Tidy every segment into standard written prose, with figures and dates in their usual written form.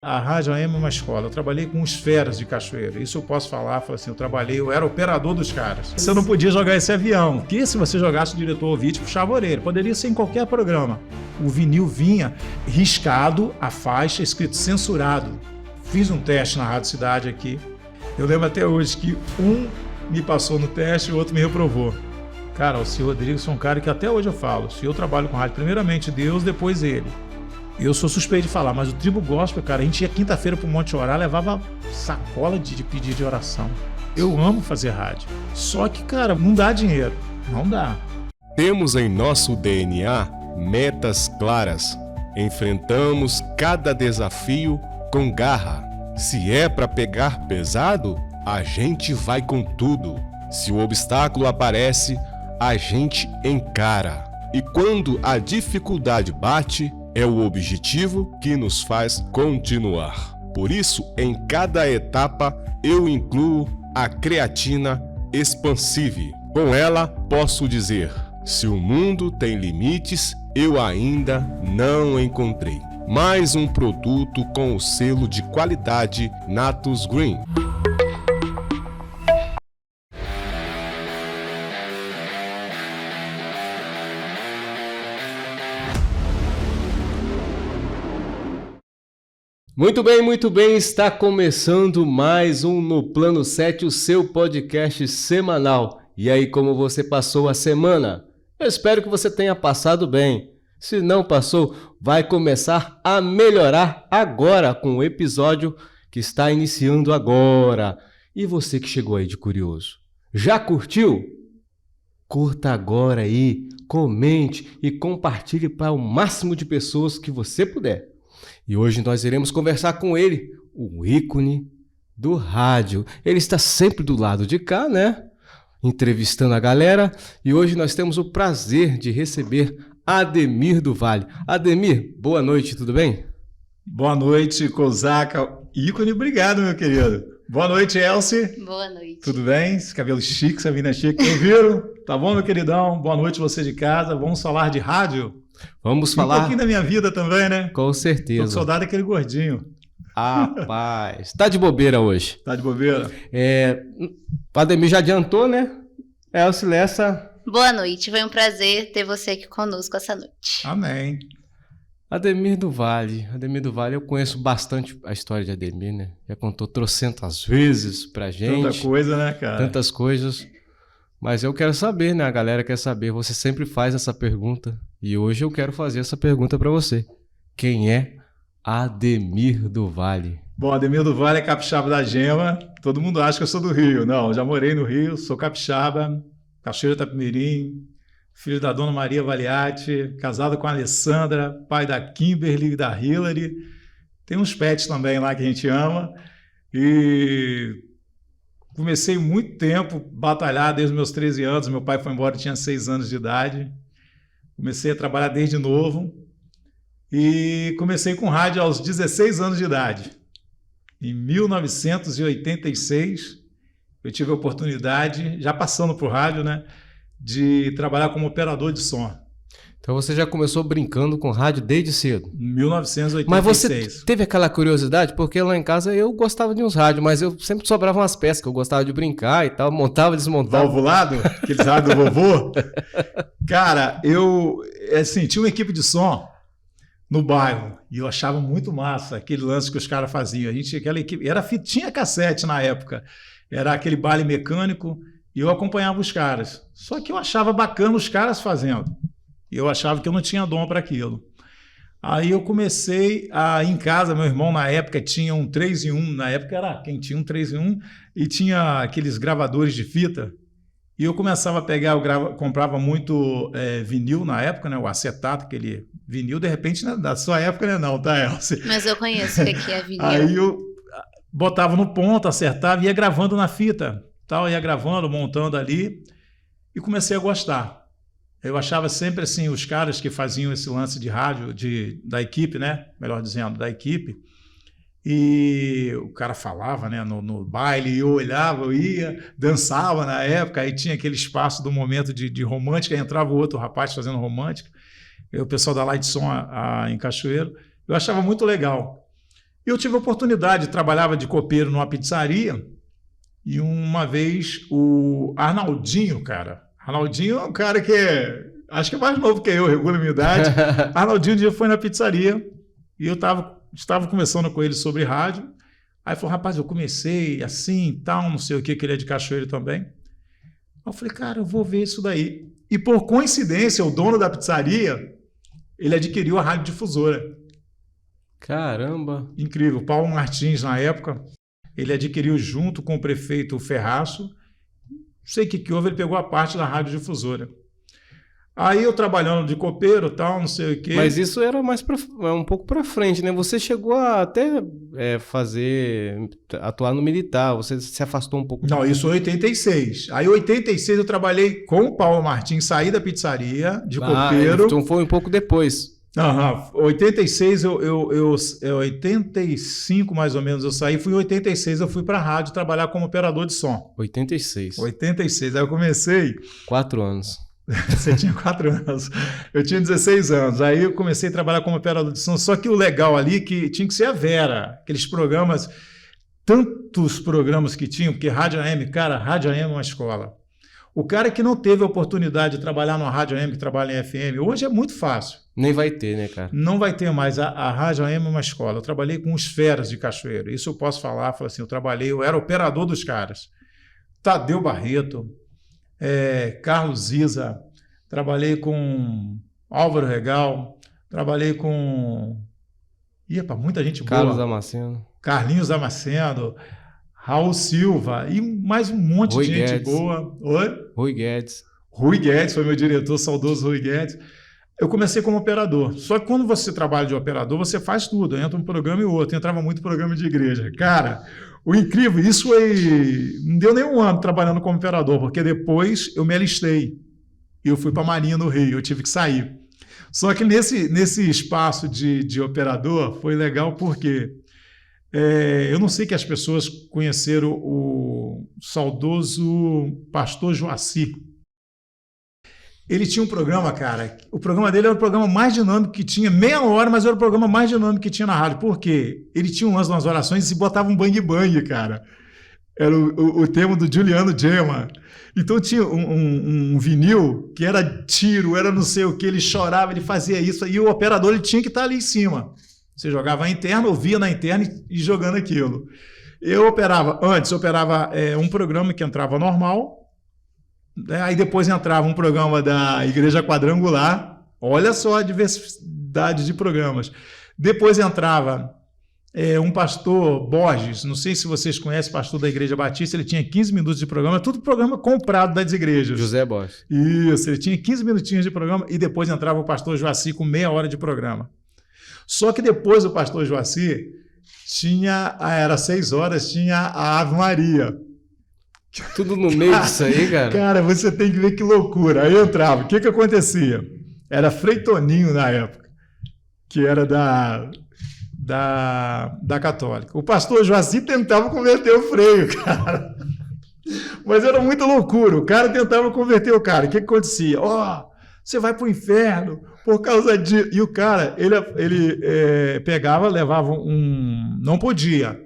A Rádio AM é uma escola. Eu trabalhei com os feras de Cachoeira. Isso eu posso falar. Falei assim, eu era operador dos caras. Você não podia jogar esse avião, porque se você jogasse o diretor ouvinte, puxava a orelha. Poderia ser em qualquer programa. O vinil vinha riscado, a faixa, escrito censurado. Fiz um teste na Rádio Cidade aqui. Eu lembro até hoje que um me passou no teste e o outro me reprovou. Cara, o senhor Rodrigues é um cara que até hoje eu falo. Se eu trabalho com rádio, primeiramente Deus, depois ele. Eu sou suspeito de falar, mas o Tribo Gospel, cara, a gente ia quinta-feira pro Monte orar, levava sacola de pedido de oração. Eu amo fazer rádio. Só que, cara, não dá dinheiro. Não dá. Temos em nosso DNA metas claras. Enfrentamos cada desafio com garra. Se é para pegar pesado, a gente vai com tudo. Se o obstáculo aparece, a gente encara. E quando a dificuldade bate, é o objetivo que nos faz continuar. Por isso, em cada etapa, eu incluo a creatina Expansive. Com ela, posso dizer, se o mundo tem limites, eu ainda não encontrei. Mais um produto com o selo de qualidade Natus Green. Muito bem, está começando mais um No Plano 7, o seu podcast semanal. E aí, como você passou a semana? Eu espero que você tenha passado bem. Se não passou, vai começar a melhorar agora com o episódio que está iniciando agora. E você que chegou aí de curioso, já curtiu? Curta agora aí, comente e compartilhe para o máximo de pessoas que você puder. E hoje nós iremos conversar com ele, o ícone do rádio. Ele está sempre do lado de cá, né? Entrevistando a galera. E hoje nós temos o prazer de receber Ademir do Vale. Ademir, boa noite, tudo bem? Boa noite, Kozaka. Ícone, obrigado, meu querido. Boa noite, Elci. Boa noite. Tudo bem? Esse cabelo chique, essa mina chique. Ouviram? Tá bom, meu queridão? Boa noite, você de casa. Vamos falar de rádio? Vamos falar... Um pouquinho da minha vida também, né? Com certeza. Tô com saudade daquele gordinho. Rapaz, tá de bobeira hoje. Tá de bobeira? O Ademir já adiantou, né? Elci Lessa. Boa noite, foi um prazer ter você aqui conosco essa noite. Amém. Ademir do Vale, eu conheço bastante a história de Ademir, né? Já contou trocentas vezes pra gente. Tanta coisa, né, cara? Tantas coisas. Mas eu quero saber, né? A galera quer saber. Você sempre faz essa pergunta. E hoje eu quero fazer essa pergunta pra você. Quem é Ademir do Vale? Bom, Ademir do Vale é capixaba da Gema. Todo mundo acha que eu sou do Rio. Não, já morei no Rio, sou capixaba, Cachoeira Itapemirim, filho da dona Maria Valiati, casado com a Alessandra, pai da Kimberly e da Hillary. Tem uns pets também lá que a gente ama. E comecei muito tempo a batalhar desde os meus 13 anos. Meu pai foi embora, eu tinha 6 anos de idade. Comecei a trabalhar desde novo. E comecei com rádio aos 16 anos de idade. Em 1986, eu tive a oportunidade, já passando para o rádio, né, de trabalhar como operador de som. Então você já começou brincando com rádio desde cedo? 1986. Mas você teve aquela curiosidade? Porque lá em casa eu gostava de uns rádios, mas eu sempre sobrava umas peças que eu gostava de brincar e tal, montava, desmontava. Valvulado? Aqueles rádios do vovô? Cara, eu tinha uma equipe de som no bairro e eu achava muito massa aquele lance que os caras faziam. Aquela equipe, tinha cassete na época, era aquele baile mecânico e eu acompanhava os caras. Só que eu achava bacana os caras fazendo. E eu achava que eu não tinha dom para aquilo. Aí eu comecei em casa, meu irmão na época tinha um 3 em 1, na época era quem tinha um 3 em 1 e tinha aqueles gravadores de fita. E eu começava a pegar, comprava muito vinil na época, né, o acetato, aquele vinil, de repente, né, da sua época, né, não, tá, Elci? Mas eu conheço o que é vinil. Aí eu botava no ponto, acertava e ia gravando na fita, tal, ia gravando, montando ali e comecei a gostar. Eu achava sempre assim, os caras que faziam esse lance de rádio, da equipe, né, melhor dizendo, da equipe, e o cara falava, né, no baile, e eu olhava, eu ia, dançava na época, aí tinha aquele espaço do momento de romântica, aí entrava o outro rapaz fazendo romântica, o pessoal da Light Som em Cachoeiro, eu achava muito legal. Eu tive a oportunidade, trabalhava de copeiro numa pizzaria, e uma vez o Arnaldinho, cara. Arnaldinho é um cara que acho que é mais novo que eu, regula a minha idade. Arnaldinho um dia foi na pizzaria e eu estava conversando com ele sobre rádio. Aí falou, rapaz, eu comecei assim e tal, não sei o que ele é de Cachoeiro também. Aí eu falei, cara, eu vou ver isso daí. E por coincidência, o dono da pizzaria, ele adquiriu a Rádio Difusora. Caramba! Incrível. Paulo Martins, na época, ele adquiriu junto com o prefeito Ferraço. Não sei o que houve, ele pegou a parte da Rádio Difusora. Aí eu trabalhando de copeiro, tal, não sei o quê. Mas isso era mais um pouco para frente, né? Você chegou a até atuar no militar, você se afastou um pouco. Não, isso em 86. Aí em 86 eu trabalhei com o Paulo Martins, saí da pizzaria de copeiro. Então foi um pouco depois. 86, 85 mais ou menos eu saí, fui em 86 eu fui para a rádio trabalhar como operador de som. 86. 86, aí eu comecei... 4 anos. Você tinha 4 anos, eu tinha 16 anos, aí eu comecei a trabalhar como operador de som, só que o legal ali que tinha que ser a Vera, aqueles programas, tantos programas que tinham, porque Rádio AM, cara, Rádio AM é uma escola. O cara que não teve a oportunidade de trabalhar numa Rádio AM, que trabalha em FM, hoje é muito fácil. Nem vai ter, né, cara? Não vai ter mais. A Rádio AM é uma escola. Eu trabalhei com os feras de Cachoeiro. Isso eu posso falar. Falei assim, eu era operador dos caras. Tadeu Barreto, Carlos Ziza, trabalhei com Álvaro Regal, trabalhei com... muita gente boa. Carlos Damasceno. Carlinhos Damasceno, Raul Silva e mais um monte Rui de gente Guedes. boa. Oi? Rui Guedes. Rui Guedes foi meu diretor, saudoso Rui Guedes. Eu comecei como operador. Só que quando você trabalha de operador, você faz tudo. Entra um programa e outro. Entrava muito programa de igreja. Cara, o incrível, isso foi... Não deu nem um ano trabalhando como operador, porque depois eu me alistei. E eu fui para a Marinha no Rio, eu tive que sair. Só que nesse espaço de operador foi legal porque eu não sei que as pessoas conheceram o saudoso pastor Joaci. Ele tinha um programa, cara, o programa dele era o programa mais dinâmico que tinha, meia hora, mas era o programa mais dinâmico que tinha na rádio. Por quê? Ele tinha um lance nas orações e botava um bang-bang, cara. Era o tema do Juliano Gemma. Então tinha um vinil que era tiro, era não sei o que, ele chorava, ele fazia isso, e o operador ele tinha que estar ali em cima. Você jogava a interna, ouvia na interna e jogando aquilo. Antes eu operava um programa que entrava normal, aí depois entrava um programa da Igreja Quadrangular, olha só a diversidade de programas. Depois entrava um pastor Borges, não sei se vocês conhecem, pastor da Igreja Batista, ele tinha 15 minutos de programa, tudo programa comprado das igrejas. José Borges. Isso, ele tinha 15 minutinhos de programa e depois entrava o pastor Joaci com meia hora de programa. Só que depois do pastor Joaci, era 6 horas, tinha a Ave Maria. Tudo no meio disso aí, cara? Cara, você tem que ver que loucura. Aí eu entrava, o que acontecia? Era Frei Toninho na época, que era da Católica. O pastor Joaci tentava converter o Freio, cara. Mas era muita loucura. O cara tentava converter o cara. O que acontecia? Você vai para o inferno por causa de... E o cara, ele pegava, levava não podia.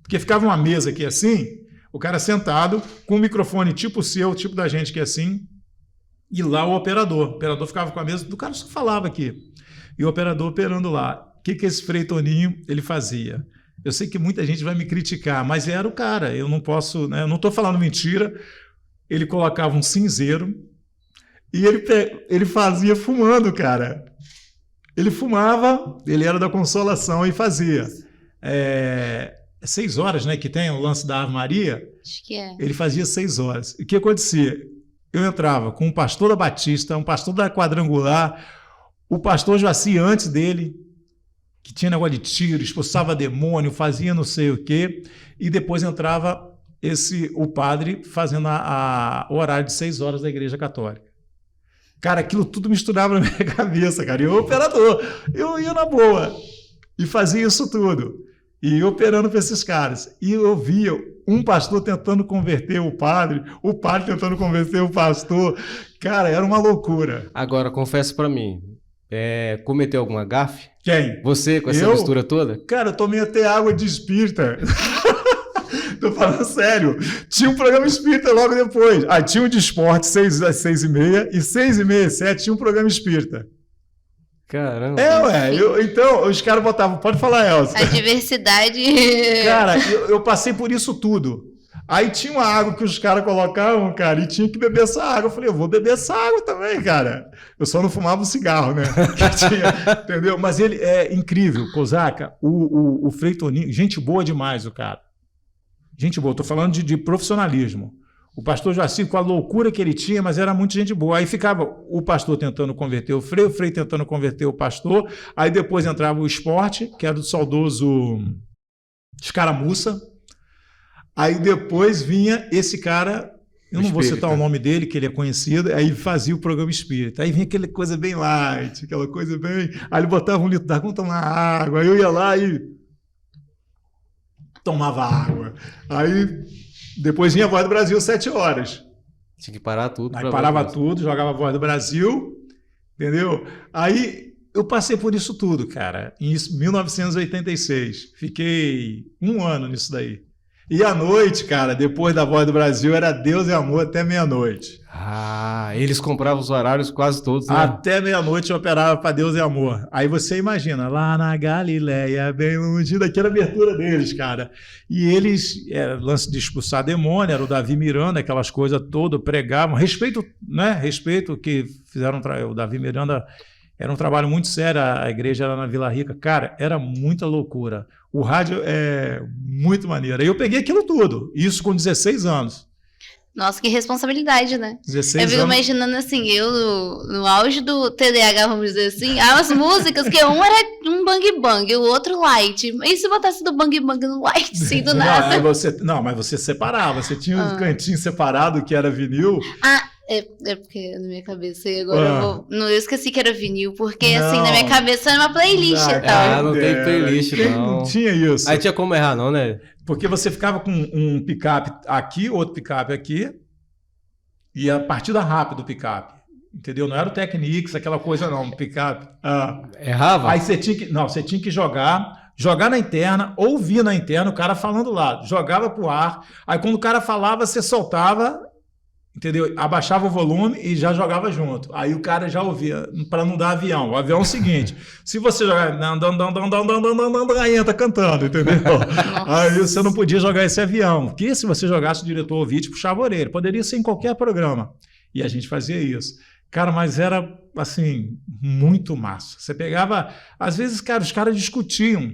Porque ficava uma mesa aqui assim, o cara sentado, com um microfone tipo o seu, tipo da gente que é assim, e lá o operador. O operador ficava com a mesa, o cara só falava aqui. E o operador operando lá. O que esse Frei Toninho ele fazia? Eu sei que muita gente vai me criticar, mas era o cara. Eu não posso, né? Eu não estou falando mentira. Ele colocava um cinzeiro e ele fazia fumando, cara. Ele fumava, ele era da Consolação e fazia. 6 horas, né? Que tem o lance da Ave Maria. Acho que é. Ele fazia 6 horas. O que acontecia? Eu entrava com um pastor da Batista, um pastor da Quadrangular, o pastor Joaci antes dele, que tinha negócio de tiro, expulsava demônio, fazia não sei o quê, e depois entrava o padre fazendo o horário de 6 horas da Igreja Católica. Cara, aquilo tudo misturava na minha cabeça, cara. E eu, operador, eu ia na boa e fazia isso tudo. E operando para esses caras. E eu via um pastor tentando converter o padre tentando convencer o pastor. Cara, era uma loucura. Agora, confesso para mim, cometeu alguma gafe? Quem? Você, com essa Eu? mistura toda? Cara, eu tomei até água de espírita. Tô falando sério. Tinha um programa espírita logo depois. Tinha um de esporte, 6 às 6h30, e 6h30, 7 tinha um programa espírita. Caramba. Então, os caras botavam, pode falar, Elza. A diversidade. Cara, eu passei por isso tudo. Aí tinha uma água que os caras colocavam, cara, e tinha que beber essa água. Eu falei, eu vou beber essa água também, cara. Eu só não fumava um cigarro, né? Entendeu? Mas ele é incrível, Cosaca. O Frei Toninho, gente boa demais, o cara. Gente boa, tô falando de profissionalismo. O pastor Joacir, com a loucura que ele tinha, mas era muito gente boa. Aí ficava o pastor tentando converter o Frei tentando converter o pastor. Aí depois entrava o esporte, que era do saudoso Escaramuça. Aí depois vinha esse cara, eu não vou citar o nome dele, que ele é conhecido, aí fazia o programa espírita. Aí vinha aquela coisa bem light, aquela coisa bem... Aí ele botava 1 litro d'água, vamos tomar água. Aí eu ia lá e tomava água. Aí depois vinha a Voz do Brasil, 7 horas. Tinha que parar tudo. Aí parava tudo, jogava a Voz do Brasil, entendeu? Aí eu passei por isso tudo, cara, em 1986. Fiquei 1 ano nisso daí. E à noite, cara, depois da Voz do Brasil, era Deus e Amor até meia-noite. Eles compravam os horários quase todos, né? Até meia-noite eu operava para Deus e Amor. Aí você imagina, lá na Galileia, bem longe, daquela abertura deles, cara. E eles, lance de expulsar demônio, era o Davi Miranda, aquelas coisas todas, pregavam. Respeito, né? Respeito que fizeram, o Davi Miranda... Era um trabalho muito sério, a igreja era na Vila Rica. Cara, era muita loucura. O rádio é muito maneiro. Aí eu peguei aquilo tudo, isso com 16 anos. Nossa, que responsabilidade, né? 16 eu fico anos. imaginando assim, eu no auge do TDAH, vamos dizer assim, as músicas, que um era um bang bang, o outro light. E se botasse do bang bang no light, assim, do nada? Mas você separava, você tinha um cantinho separado que era vinil. É porque na minha cabeça, e agora eu esqueci que era vinil, porque assim, na minha cabeça era uma playlist e tal. Não tem playlist, não tinha isso. Aí tinha como errar, não, né? Porque você ficava com um picape aqui, outro picape aqui, e a partida rápida do picape, entendeu? Não era o Technics, aquela coisa não, picape. Errava? Aí você tinha que jogar na interna, ouvir na interna o cara falando lá, jogava pro ar, aí quando o cara falava, você soltava, entendeu? Abaixava o volume e já jogava junto. Aí o cara já ouvia, para não dar avião. O avião é o seguinte, se você jogar, aí entra cantando, entendeu? Aí você não podia jogar esse avião, porque se você jogasse o diretor ouvir, te puxava a orelha. Poderia ser em qualquer programa. E a gente fazia isso. Cara, mas era, assim, muito massa. Você pegava... Às vezes, cara, os caras discutiam.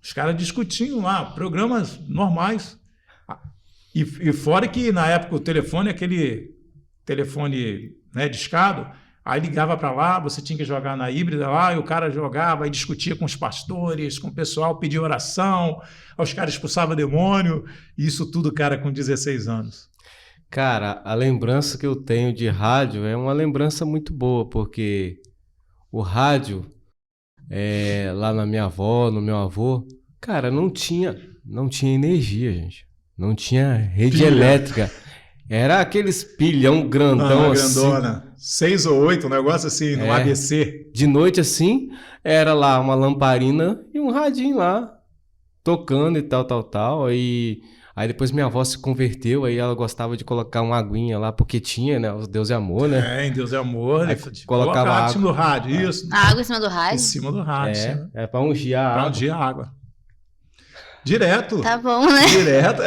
Os caras discutiam lá, programas normais. E fora que, na época, o telefone, aquele telefone, né, discado, aí ligava para lá, você tinha que jogar na híbrida lá, e o cara jogava e discutia com os pastores, com o pessoal, pedia oração, aí os caras expulsavam demônio, e isso tudo, cara, com 16 anos. Cara, a lembrança que eu tenho de rádio é uma lembrança muito boa, porque o rádio, lá na minha avó, no meu avô, cara, não tinha energia, gente. Não tinha rede elétrica. Era aqueles pilhão grandão assim. Grandona. 6 ou 8, um negócio assim, no ABC. De noite assim, era lá uma lamparina e um radinho lá, tocando e tal. Aí depois minha avó se converteu, aí ela gostava de colocar uma aguinha lá, porque tinha, né, o Deus e Amor, né? Em Deus e Amor. Colocava água em cima do rádio, isso. A água em cima do rádio? Em cima do rádio. É pra ungir a água. Pra ungir a água. Direto. Tá bom, né? Direto.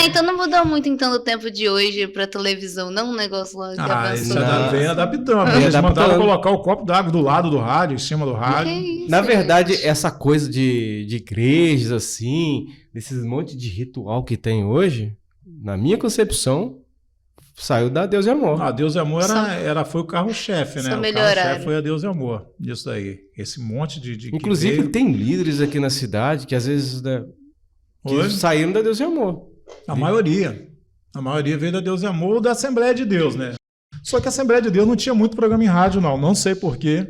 Então não mudou muito então do tempo de hoje pra televisão, não um negócio lá que avançou. Vem adaptando. Eles mandaram colocar o copo d'água do lado do rádio, em cima do rádio. Isso, na verdade, essa coisa de igrejas assim, desses monte de ritual que tem hoje, na minha concepção, saiu da Deus e Amor. A Deus e Amor foi o carro-chefe, né? O carro-chefe foi a Deus e Amor. Isso daí. Esse monte de inclusive, tem líderes aqui na cidade que às vezes que saíram da Deus e Amor. A maioria. A maioria veio da Deus e Amor ou da Assembleia de Deus, né? Só que a Assembleia de Deus não tinha muito programa em rádio, não. Não sei porquê.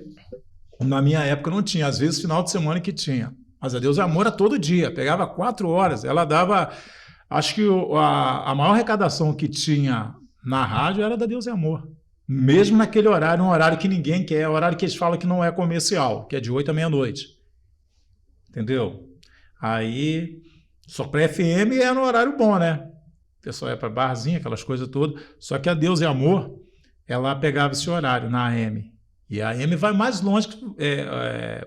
Na minha época não tinha. Às vezes, final de semana que tinha. Mas a Deus e Amor era todo dia. Pegava 4 horas. Ela dava... Acho que a maior arrecadação que tinha na rádio era da Deus e Amor. Mesmo naquele horário, um horário que ninguém quer, horário que eles falam que não é comercial, que é de 8 à meia-noite. Entendeu? Aí, só para FM é no horário bom, né? O pessoal ia para barzinho, aquelas coisas todas. Só que a Deus e Amor, ela pegava esse horário na AM. E a AM vai mais longe,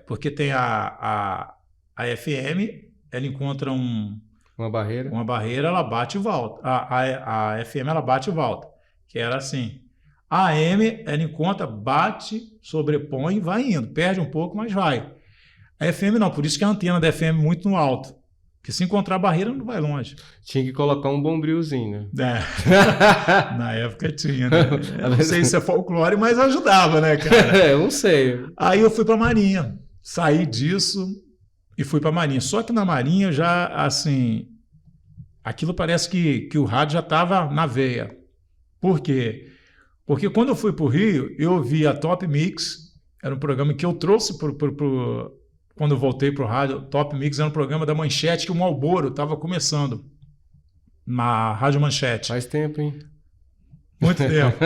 porque tem a FM, ela encontra uma barreira, ela bate e volta. A FM, ela bate e volta. Que era assim. A AM, ela encontra, bate, sobrepõe e vai indo. Perde um pouco, mas vai. A FM não, por isso que a antena da FM é muito no alto. Porque se encontrar a barreira, não vai longe. Tinha que colocar um bombrilzinho, né? Na época tinha, né? Eu não sei se é folclore, mas ajudava, né, cara? Eu não sei. Aí eu fui para a Marinha. Saí disso e fui para a Marinha. Só que na Marinha já, assim, aquilo parece que o rádio já estava na veia. Por quê? Porque quando eu fui para o Rio, eu ouvi a Top Mix, era um programa que eu trouxe quando eu voltei para o rádio. Top Mix era um programa da Manchete que o Marlboro estava começando na Rádio Manchete. Faz tempo, hein? Muito tempo.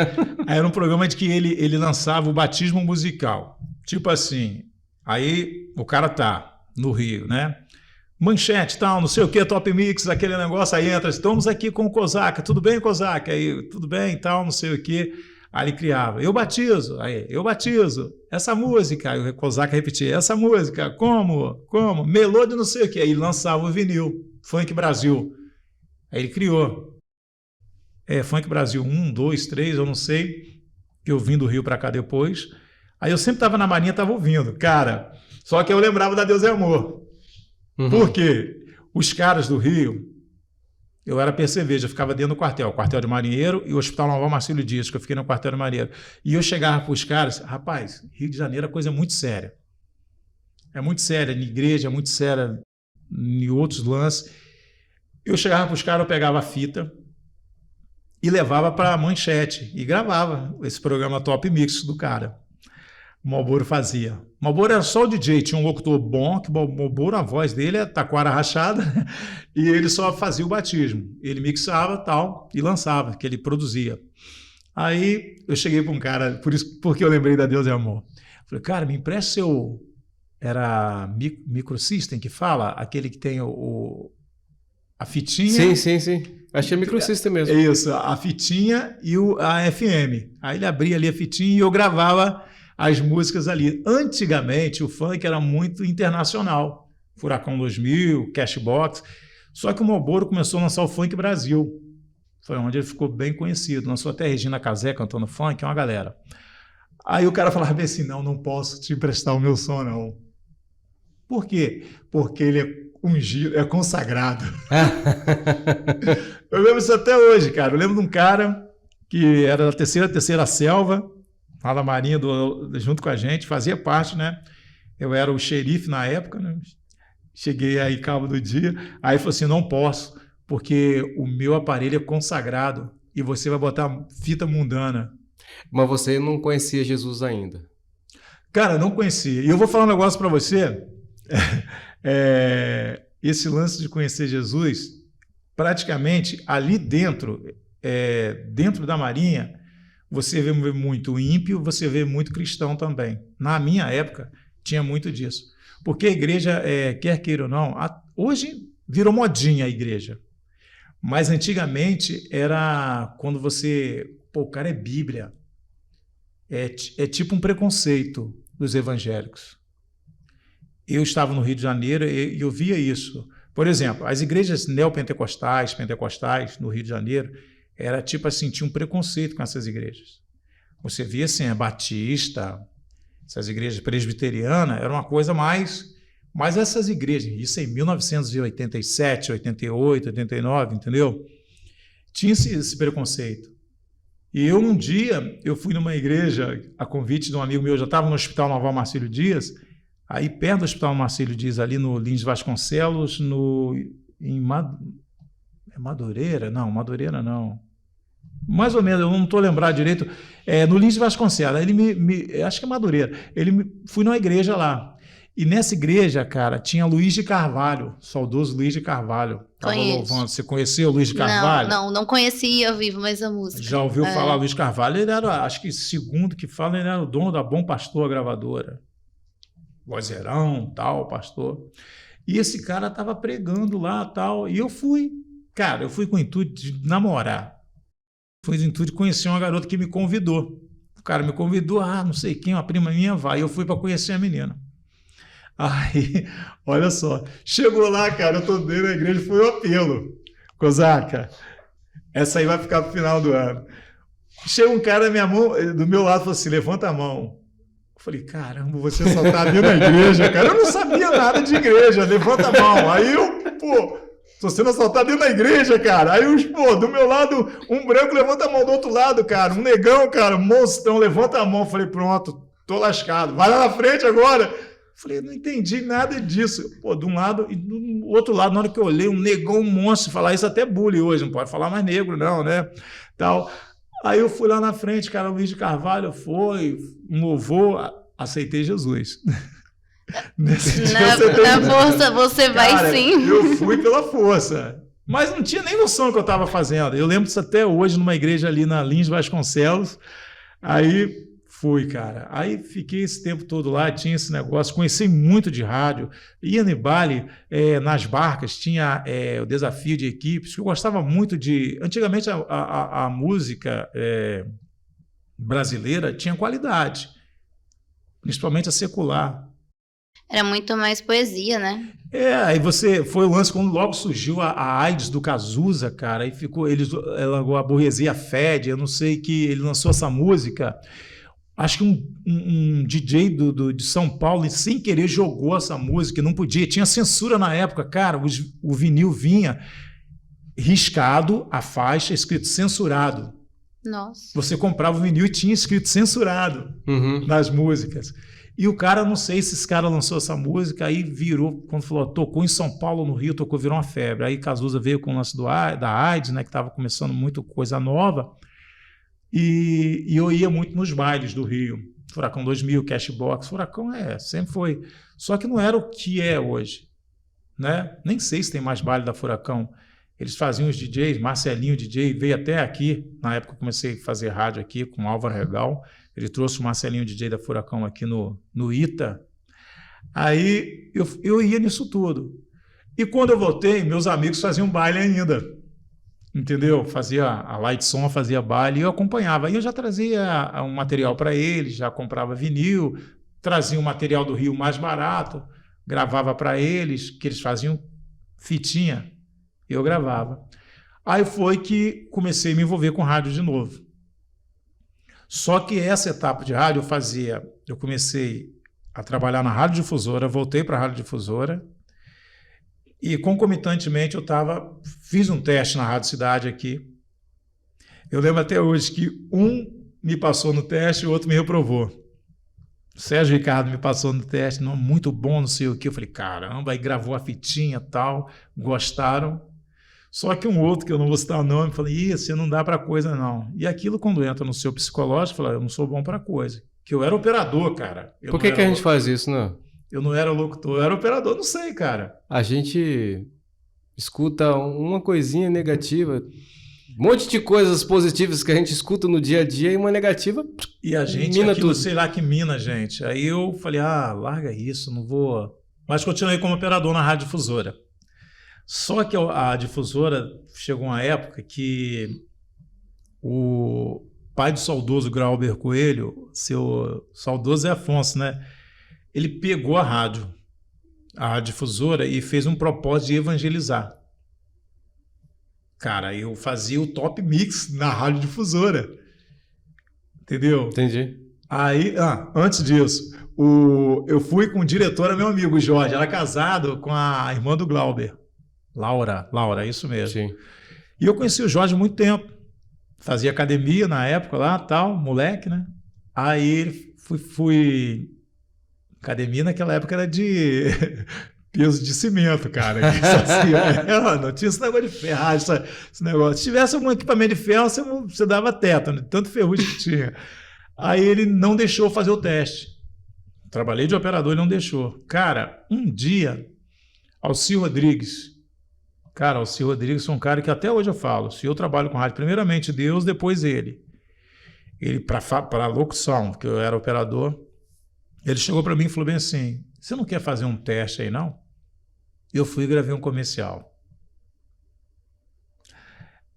Aí era um programa de que ele lançava o batismo musical. Tipo assim, aí o cara tá no Rio, né? Manchete, tal, não sei o que, Top Mix, aquele negócio, aí entra, estamos aqui com o Kozak, tudo bem, Kozak? Aí, tudo bem, tal, não sei o que. Aí ele criava, eu batizo, essa música, aí o Kozak repetia, essa música, como, melôdia não sei o que, aí ele lançava o vinil, Funk Brasil, aí ele criou, Funk Brasil 1, 2, 3, eu não sei, que eu vim do Rio pra cá depois, aí eu sempre tava na Marinha, tava ouvindo, cara, só que eu lembrava da Deus é Amor, por quê? Os caras do Rio, eu era percevejo, eu ficava dentro do quartel de marinheiro e o Hospital Naval Marcílio Dias, que eu fiquei no quartel de marinheiro. E eu chegava para os caras, rapaz, Rio de Janeiro é coisa muito séria. É muito séria, na igreja, é muito séria em outros lances. Eu chegava para os caras, eu pegava a fita e levava para a Manchete e gravava esse programa Top Mix do cara. O Marlboro fazia. O Marlboro era só o DJ, tinha um locutor bom, que o Marlboro, a voz dele é taquara rachada, e ele só fazia o batismo. Ele mixava tal e lançava, que ele produzia. Aí eu cheguei para um cara, porque eu lembrei da Deus é Amor. Falei, cara, me empresta seu... Era Microsystem que fala? Aquele que tem a fitinha... Sim. Achei Microsystem mesmo. Isso, a fitinha e a FM. Aí ele abria ali a fitinha e eu gravava as músicas ali. Antigamente, o funk era muito internacional. Furacão 2000, Cashbox. Só que o Marlboro começou a lançar o Funk Brasil. Foi onde ele ficou bem conhecido. Lançou até Regina Casé cantando funk, é uma galera. Aí o cara falava bem assim, não posso te emprestar o meu som, não. Por quê? Porque ele é ungido, é consagrado. Eu lembro isso até hoje, cara. Eu lembro de um cara que era da terceira selva, lá da Marinha, junto com a gente, fazia parte, né? Eu era o xerife na época, né? Cheguei aí, cabo do dia, aí falou assim, não posso, porque o meu aparelho é consagrado e você vai botar fita mundana. Mas você não conhecia Jesus ainda? Cara, não conhecia. E eu vou falar um negócio para você, esse lance de conhecer Jesus, praticamente ali dentro da Marinha, você vê muito ímpio, você vê muito cristão também. Na minha época, tinha muito disso. Porque a igreja, quer queira ou não, hoje virou modinha a igreja. Mas antigamente era quando o cara é Bíblia. É tipo um preconceito dos evangélicos. Eu estava no Rio de Janeiro e eu via isso. Por exemplo, as igrejas neopentecostais, pentecostais no Rio de Janeiro, era tipo assim, tinha um preconceito com essas igrejas. Você via assim, a Batista, essas igrejas presbiterianas, era uma coisa mais... Mas essas igrejas, isso em 1987, 88, 89, entendeu? Tinha esse preconceito. E um dia, eu fui numa igreja, a convite de um amigo meu, eu já estava no Hospital Naval Marcílio Dias, aí perto do Hospital Marcílio Dias, ali no Lins de Vasconcelos, Madureira? Não, Madureira não. Mais ou menos, eu não estou lembrado direito. No Lins de Vasconcelos, ele acho que é Madureira. Fui numa igreja lá. E nessa igreja, cara, tinha Luiz de Carvalho, saudoso Luiz de Carvalho. Tava louvando. Você conheceu o Luiz de Carvalho? Não conhecia ao vivo, mas a música. Já ouviu falar Luiz Carvalho? Ele era, acho que segundo que fala, ele era o dono da Bom Pastor, a gravadora. Vozeirão, tal, pastor. E esse cara tava pregando lá, tal, e eu fui. Cara, eu fui com o intuito de namorar. Fui com o intuito de conhecer uma garota que me convidou. O cara me convidou, não sei quem, uma prima minha, vai. Eu fui para conhecer a menina. Aí, olha só, chegou lá, cara, eu tô dentro da igreja, foi um apelo. Cosaca, essa aí vai ficar pro final do ano. Chega um cara do meu lado, falou assim, levanta a mão. Eu falei, caramba, você só tá vindo na igreja, cara. Eu não sabia nada de igreja, levanta a mão. Aí eu, tô sendo assaltado dentro da igreja, cara. Aí do meu lado, um branco levanta a mão do outro lado, cara. Um negão, cara, um monstrão, levanta a mão. Eu falei, pronto, tô lascado. Vai lá na frente agora. Falei, não entendi nada disso. De um lado e do outro lado, na hora que eu olhei, um negão, um monstro, falar isso até bullying hoje, não pode falar mais negro, não, né? Tal. Aí eu fui lá na frente, cara, o Luiz de Carvalho foi, um louvor, aceitei Jesus. Nesse dia na força, você vai sim. Eu fui pela força. Mas não tinha nem noção do que eu estava fazendo. Eu lembro disso até hoje, numa igreja ali na Lins Vasconcelos. Aí fui, cara. Aí fiquei esse tempo todo lá, tinha esse negócio, conheci muito de rádio, ia no baile, nas barcas, tinha o desafio de equipes, que eu gostava muito de... Antigamente a música brasileira tinha qualidade, principalmente a secular. Era muito mais poesia, né? Aí foi o lance quando logo surgiu a AIDS do Cazuza, cara, aí ficou, a burguesia fede, eu não sei que ele lançou essa música... Acho que um DJ de São Paulo, sem querer, jogou essa música, não podia. Tinha censura na época, cara. O vinil vinha riscado, a faixa, escrito censurado. Nossa. Você comprava o vinil e tinha escrito censurado nas músicas. E o cara, não sei se esse cara lançou essa música, aí virou, quando falou, tocou em São Paulo, no Rio, virou uma febre. Aí Cazuza veio com o lance da AIDS, né, que estava começando muito coisa nova. E eu ia muito nos bailes do Rio, Furacão 2000, Cashbox, Furacão sempre foi. Só que não era o que é hoje, né? Nem sei se tem mais baile da Furacão. Eles faziam os DJs, Marcelinho DJ veio até aqui, na época eu comecei a fazer rádio aqui com o Álvaro Regal, ele trouxe o Marcelinho DJ da Furacão aqui no ITA. Aí eu ia nisso tudo. E quando eu voltei, meus amigos faziam baile ainda. Entendeu? Fazia a Light Som, fazia baile e eu acompanhava. Aí eu já trazia um material para eles, já comprava vinil, trazia um material do Rio mais barato, gravava para eles, que eles faziam fitinha, e eu gravava. Aí foi que comecei a me envolver com rádio de novo. Só que essa etapa de rádio eu comecei a trabalhar na Rádio Difusora, voltei para a Rádio Difusora, e, concomitantemente, fiz um teste na Rádio Cidade aqui. Eu lembro até hoje que um me passou no teste e o outro me reprovou. O Sérgio Ricardo me passou no teste, não, muito bom, não sei o quê. Eu falei, caramba, aí gravou a fitinha e tal, gostaram. Só que um outro, que eu não vou citar o nome, falei, isso não dá para coisa, não. E aquilo, quando entra no seu psicológico, eu falei, eu não sou bom para coisa. Que eu era operador, cara. Por que a gente faz isso, não? Eu não era locutor, eu era operador, não sei, cara. A gente escuta uma coisinha negativa, um monte de coisas positivas que a gente escuta no dia a dia e uma negativa. E a gente, mina aquilo, tudo. Sei lá que mina, gente. Aí eu falei, larga isso, não vou... Mas continuei como operador na Rádio Difusora. Só que a Difusora chegou uma época que o pai do saudoso Grauber Coelho, seu saudoso Afonso, né? Ele pegou a Difusora, e fez um propósito de evangelizar. Cara, eu fazia o top mix na Rádio Difusora. Entendeu? Entendi. Aí, antes disso, eu fui com o diretor, meu amigo Jorge, era casado com a irmã do Glauber. Laura, isso mesmo. Sim. E eu conheci o Jorge há muito tempo. Fazia academia na época lá, tal, moleque, né? Aí fui... Academia naquela época era de peso de cimento, cara. Não tinha esse negócio de ferragem, esse negócio. Se tivesse algum equipamento de ferro, você dava teto, né? Tanto ferrugem que tinha. Aí ele não deixou fazer o teste. Trabalhei de operador e não deixou. Cara, um dia, Alci Rodrigues. Cara, Alci Rodrigues é um cara que até hoje eu falo. Se eu trabalho com rádio, primeiramente Deus, depois ele. Ele, para locução, que eu era operador, ele chegou para mim e falou bem assim, você não quer fazer um teste aí, não? Eu fui e gravei um comercial.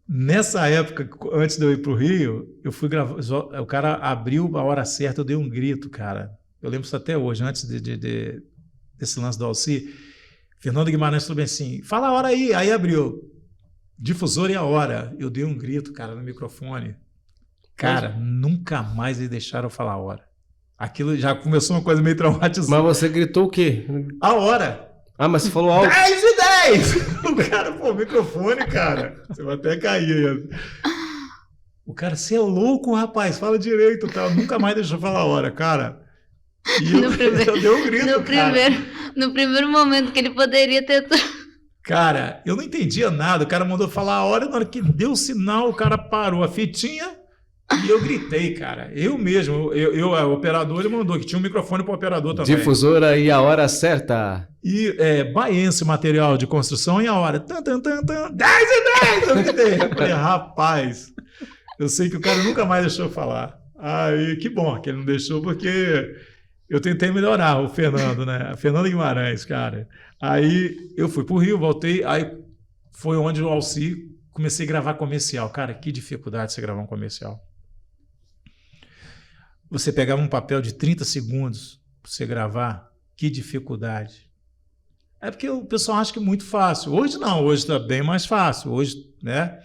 Nessa época, antes de eu ir para o Rio, eu fui gravar. O cara abriu a hora certa, eu dei um grito, cara. Eu lembro isso até hoje, antes desse lance do Alci. Fernando Guimarães falou bem assim: fala a hora aí. Aí abriu. Difusor e a hora. Eu dei um grito, cara, no microfone. Cara, nunca mais eles deixaram eu falar a hora. Aquilo já começou uma coisa meio traumatizante. Mas você gritou o quê? A hora. Ah, mas você falou alto. 10:10! O cara, pô, microfone, cara. Você vai até cair aí. O cara, você é louco, rapaz, fala direito, tal. Nunca mais deixou falar a hora, cara. E eu dei um grito, cara. No primeiro momento que ele poderia ter... Cara, eu não entendia nada. O cara mandou falar a hora, na hora que deu o sinal, o cara parou a fitinha e eu gritei, cara. Eu mesmo, o operador, ele mandou, que tinha um microfone para o operador também. Difusora e a hora certa. E Baense, material de construção e a hora. 10:10! Eu gritei. Eu falei, rapaz, eu sei que o cara nunca mais deixou eu falar. Aí, que bom que ele não deixou, porque eu tentei melhorar o Fernando, né? Fernando Guimarães, cara. Aí eu fui pro Rio, voltei, aí foi onde o Alci comecei a gravar comercial. Cara, que dificuldade você gravar um comercial. Você pegava um papel de 30 segundos para você gravar, que dificuldade. É porque o pessoal acha que é muito fácil. Hoje não, hoje está bem mais fácil. Hoje, né?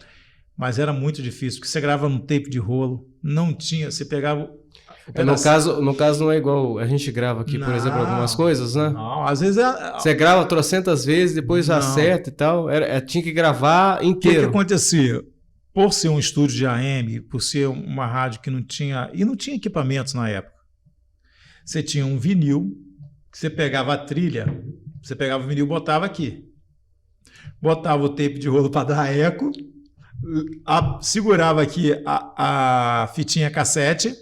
Mas era muito difícil, porque você grava num tape de rolo, não tinha, você pegava... No caso não é igual a gente grava aqui, por exemplo, algumas coisas, né? Não, às vezes você grava trocentas vezes, depois acerta e tal. Tinha que gravar inteiro. O que acontecia? Por ser um estúdio de AM, por ser uma rádio que não tinha... E não tinha equipamentos na época. Você tinha um vinil, que você pegava a trilha, você pegava o vinil e botava aqui. Botava o tape de rolo para dar eco, segurava aqui a fitinha cassete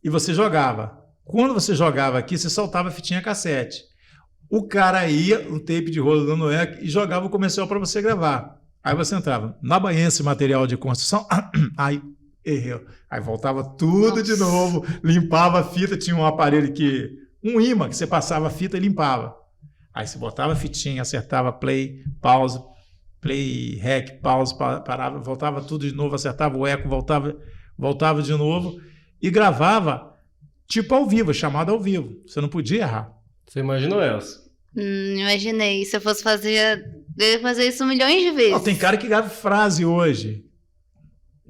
e você jogava. Quando você jogava aqui, você soltava a fitinha cassete. O cara ia, o tape de rolo dando eco, e jogava o comercial para você gravar. Aí você entrava na Baense, material de construção, aí errei. Aí voltava tudo de novo, limpava a fita, tinha um aparelho um imã que você passava a fita e limpava. Aí você botava a fitinha, acertava play, pause, play, rec, pause, parava, voltava tudo de novo, acertava o eco, voltava de novo e gravava tipo ao vivo, chamado ao vivo. Você não podia errar. Você imaginou, Elcio? Imaginei. Se eu fosse fazer, eu ia fazer isso milhões de vezes. Tem cara que grava frase hoje.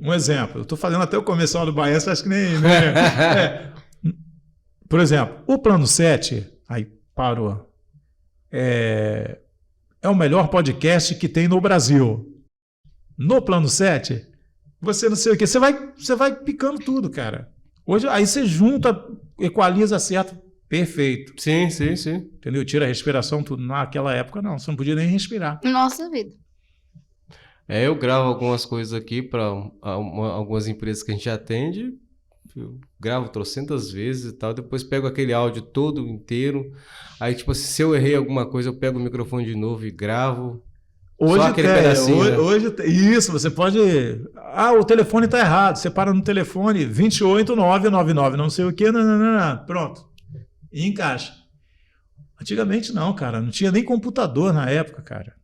Um exemplo, eu estou fazendo até o comercial do Baense, acho que nem... Por exemplo, o Plano 7, aí parou, é o melhor podcast que tem no Brasil. No Plano 7, você não sei o quê, você vai picando tudo, cara. Hoje, aí você junta, equaliza, acerta, perfeito. Sim. Entendeu? Tira a respiração, tudo. Naquela época, não, você não podia nem respirar. Nossa vida. Eu gravo algumas coisas aqui para algumas empresas que a gente atende, eu gravo trocentas vezes e tal, depois pego aquele áudio todo inteiro, aí tipo assim, se eu errei alguma coisa, eu pego o microfone de novo e gravo. Hoje só aquele pedacinho, hoje, isso, você pode... o telefone está errado, você para no telefone, 28999, não sei o quê, não, pronto, e encaixa. Antigamente não, cara, não tinha nem computador na época, cara.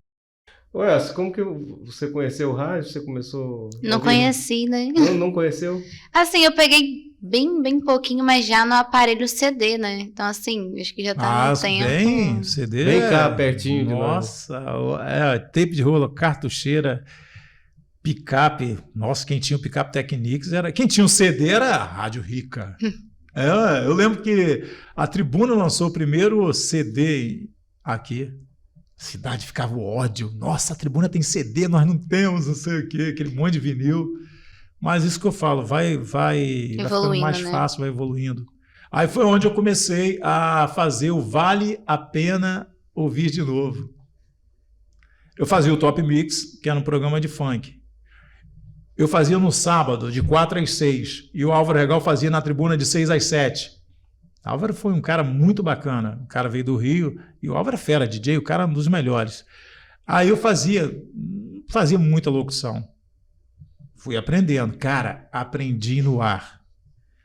Ué, como que você conheceu o rádio? Você começou... Não conheci, né? Não conheceu? Assim, eu peguei bem pouquinho, mas já no aparelho CD, né? Então, assim, acho que já tá no tempo. Bem, CD. Bem cá, pertinho. Nossa, tape de rolo, cartucheira, picape. Nossa, quem tinha o picape Technics era... Quem tinha o CD era a Rádio Rica. Eu lembro que a Tribuna lançou o primeiro CD aqui. Cidade ficava o ódio. Nossa, a Tribuna tem CD, nós não temos, não sei o quê, aquele monte de vinil. Mas isso que eu falo, vai ficando mais fácil, vai evoluindo. Aí foi onde eu comecei a fazer o Vale a Pena Ouvir de Novo. Eu fazia o Top Mix, que era um programa de funk. Eu fazia no sábado, de 4 às 6. E o Álvaro Regal fazia na Tribuna de 6 às 7. Álvaro foi um cara muito bacana. O cara veio do Rio. E o Álvaro é fera, DJ, o cara é um dos melhores. Aí eu fazia muita locução. Fui aprendendo. Cara, aprendi no ar.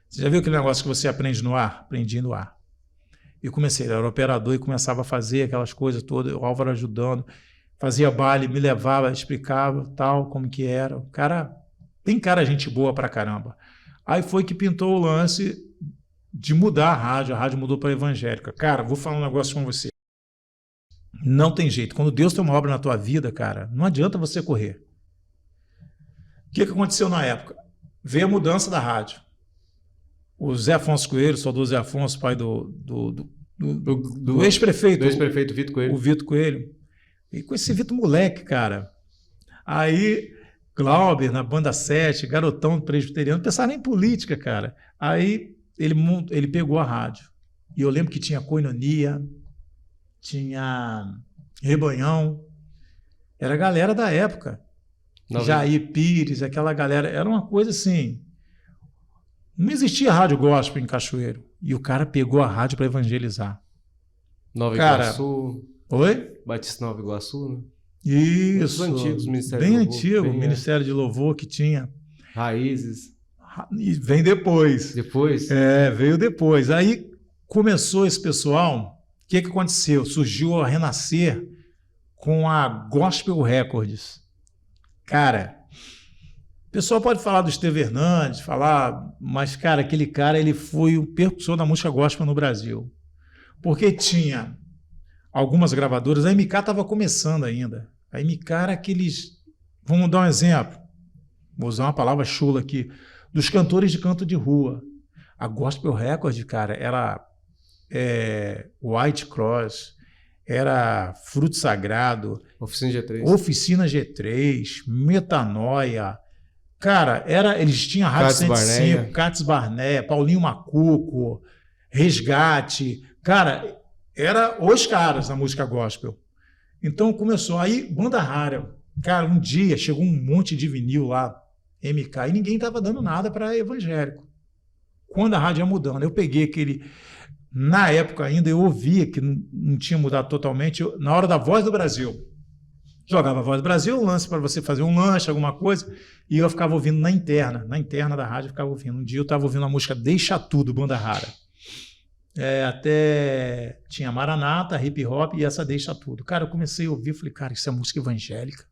Você já viu aquele negócio que você aprende no ar? Aprendi no ar. Eu comecei, eu era operador e começava a fazer aquelas coisas todas, o Álvaro ajudando. Fazia baile, me levava, explicava tal, como que era. O cara, tem cara gente boa pra caramba. Aí foi que pintou o lance de mudar a rádio mudou para evangélica. Cara, vou falar um negócio com você. Não tem jeito. Quando Deus tem uma obra na tua vida, cara, não adianta você correr. O que aconteceu na época? Veio a mudança da rádio. O Zé Afonso Coelho, saudoso Zé Afonso, pai do ex-prefeito. Do ex-prefeito Vitor Coelho. O Vitor Coelho. E com esse Vitor moleque, cara. Aí, Glauber, na Banda 7, garotão presbiteriano, não pensava nem em política, cara. Aí ele pegou a rádio. E eu lembro que tinha Coinonia, tinha Rebanhão. Era a galera da época. Jair Pires, aquela galera. Era uma coisa assim. Não existia rádio gospel em Cachoeiro. E o cara pegou a rádio para evangelizar. Nova Iguaçu. Oi? Batista Nova Iguaçu, né? Isso. Antigos, bem antigo, Ministério de Louvor que tinha. Raízes. E vem depois. Depois? Veio depois. Aí começou esse pessoal. O que aconteceu? Surgiu a renascer com a Gospel Records. Cara, o pessoal pode falar do Estevão Hernandes, mas, cara, aquele cara ele foi o percussor da música gospel no Brasil. Porque tinha algumas gravadoras, a MK estava começando ainda. A MK era aqueles... Vamos dar um exemplo. Vou usar uma palavra chula aqui. Dos cantores de canto de rua. A Gospel Record, cara, era White Cross, era Fruto Sagrado, Oficina G3, Metanoia. Cara, eles tinham a Rádio 105, Cátis Barneia, Paulinho Macuco, Resgate. Cara, era os caras na música gospel. Então começou. Aí, banda rara. Cara, um dia chegou um monte de vinil lá, MK, e ninguém estava dando nada para evangélico. Quando a rádio ia mudando, eu peguei aquele... Na época ainda eu ouvia que não tinha mudado totalmente. Na hora da Voz do Brasil, jogava a Voz do Brasil, um lance para você fazer um lanche, alguma coisa, e eu ficava ouvindo na interna da rádio eu ficava ouvindo. Um dia eu estava ouvindo a música Deixa Tudo, banda rara. Até tinha Maranata, Hip Hop e essa Deixa Tudo. Cara, eu comecei a ouvir, falei, cara, isso é música evangélica.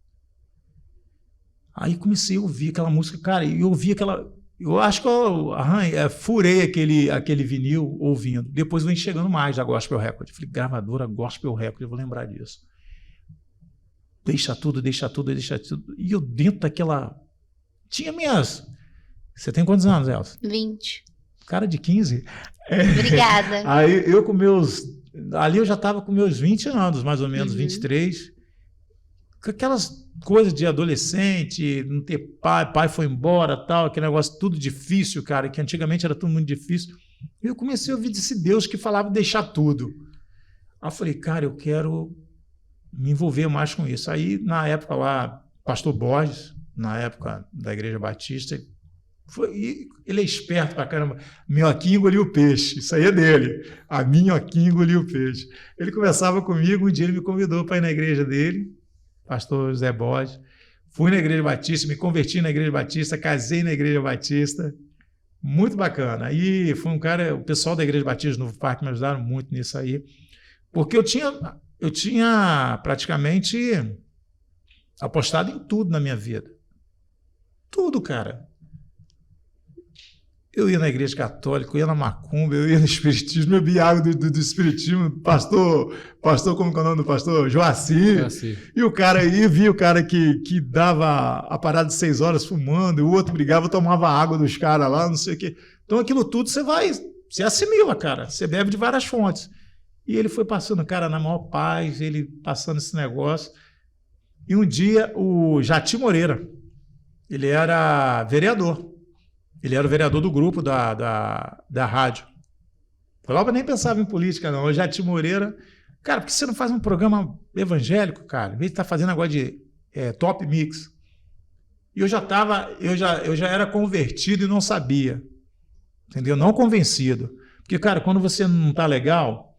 Aí comecei a ouvir aquela música, cara, e eu ouvi aquela... Eu acho que eu furei aquele vinil ouvindo. Depois vem chegando mais da Gospel Record. Falei, gravadora Gospel Record, eu vou lembrar disso. Deixa tudo, deixa tudo, deixa tudo. E eu dentro daquela... Tinha minhas... Você tem quantos anos, Elsa? 20. Cara de 15. Obrigada. Aí eu com meus... Ali eu já estava com meus 20 anos, mais ou menos, 23. Com aquelas coisas de adolescente, não ter pai foi embora, tal, aquele negócio tudo difícil, cara, que antigamente era tudo muito difícil. E eu comecei a ouvir desse Deus que falava deixar tudo. Aí eu falei, cara, eu quero me envolver mais com isso. Aí, na época lá, pastor Borges, na época da Igreja Batista, ele é esperto pra caramba. Minhoquinho engoliu o peixe. Isso aí é dele. A minhoquinha engoliu o peixe. Ele conversava comigo, um dia ele me convidou para ir na igreja dele, pastor José Borges. Fui na Igreja Batista, me converti na Igreja Batista, casei na Igreja Batista. Muito bacana. Aí foi um cara, o pessoal da Igreja Batista do Novo Parque me ajudaram muito nisso aí, porque eu tinha praticamente apostado em tudo na minha vida. Tudo, cara. Eu ia na igreja católica, eu ia na macumba, eu ia no espiritismo, eu bebia água do espiritismo, pastor, como que é o nome do pastor? Joacir. E o cara aí, via o cara que dava a parada de 6 horas fumando, e o outro brigava, tomava água dos caras lá, não sei o quê. Então aquilo tudo você assimila, cara, você bebe de várias fontes. E ele foi passando, cara, na maior paz, ele passando esse negócio. E um dia, o Jati Moreira, ele era vereador. Ele era o vereador do grupo da rádio. O Glauber nem pensava em política, não. O Jati Moreira... Cara, por que você não faz um programa evangélico, cara? Em vez de estar fazendo negócio de top mix. E eu já era convertido e não sabia. Entendeu? Não convencido. Porque, cara, quando você não tá legal,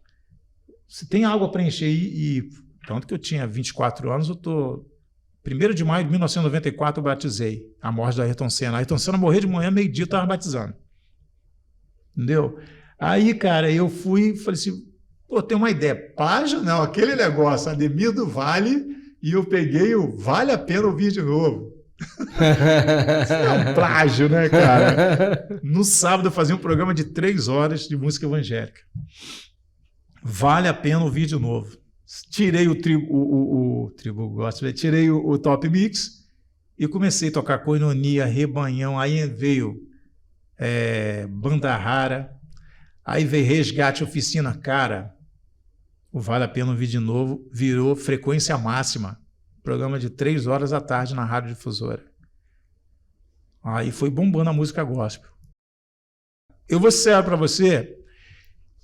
você tem algo a preencher. Tanto que eu tinha 24 anos, 1º de maio de 1994 eu batizei a morte da Ayrton Senna. A Ayrton Senna morreu de manhã, meio-dia, eu estava batizando. Entendeu? Aí, cara, eu falei assim, pô, tem uma ideia, plágio não, aquele negócio, Ademir do Vale, e eu peguei o Vale a Pena Ouvir de Novo. Isso é um plágio, né, cara? No sábado eu fazia um programa de 3 horas de música evangélica. Vale a pena ouvir de novo. Tirei o tribo gospel, tirei o top mix e comecei a tocar Koinonia, Rebanhão, aí veio Banda Rara, aí veio Resgate, Oficina, cara, o Vale a Pena Ouvir de Novo virou Frequência Máxima, programa de 3 horas da tarde na Rádio Difusora. Aí foi bombando a música gospel. Eu vou ser sério para você,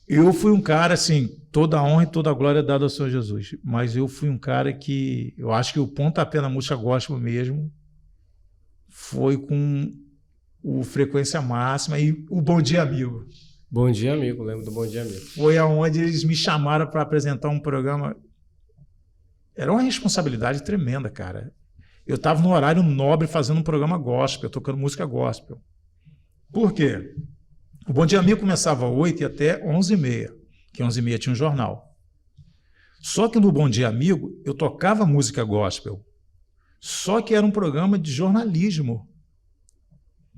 eu fui um cara, assim, toda a honra e toda a glória dada ao Senhor Jesus, mas eu fui um cara que, eu acho que o pontapé na música gospel mesmo foi com o Frequência Máxima e o Bom Dia Amigo. Bom Dia Amigo, lembro do Bom Dia Amigo. Foi aonde eles me chamaram para apresentar um programa. Era uma responsabilidade tremenda, cara. Eu estava no horário nobre fazendo um programa gospel, tocando música gospel. Por quê? O Bom Dia Amigo começava às 8 e até 11h30, que 11h30 tinha um jornal. Só que no Bom Dia Amigo eu tocava música gospel. Só que era um programa de jornalismo.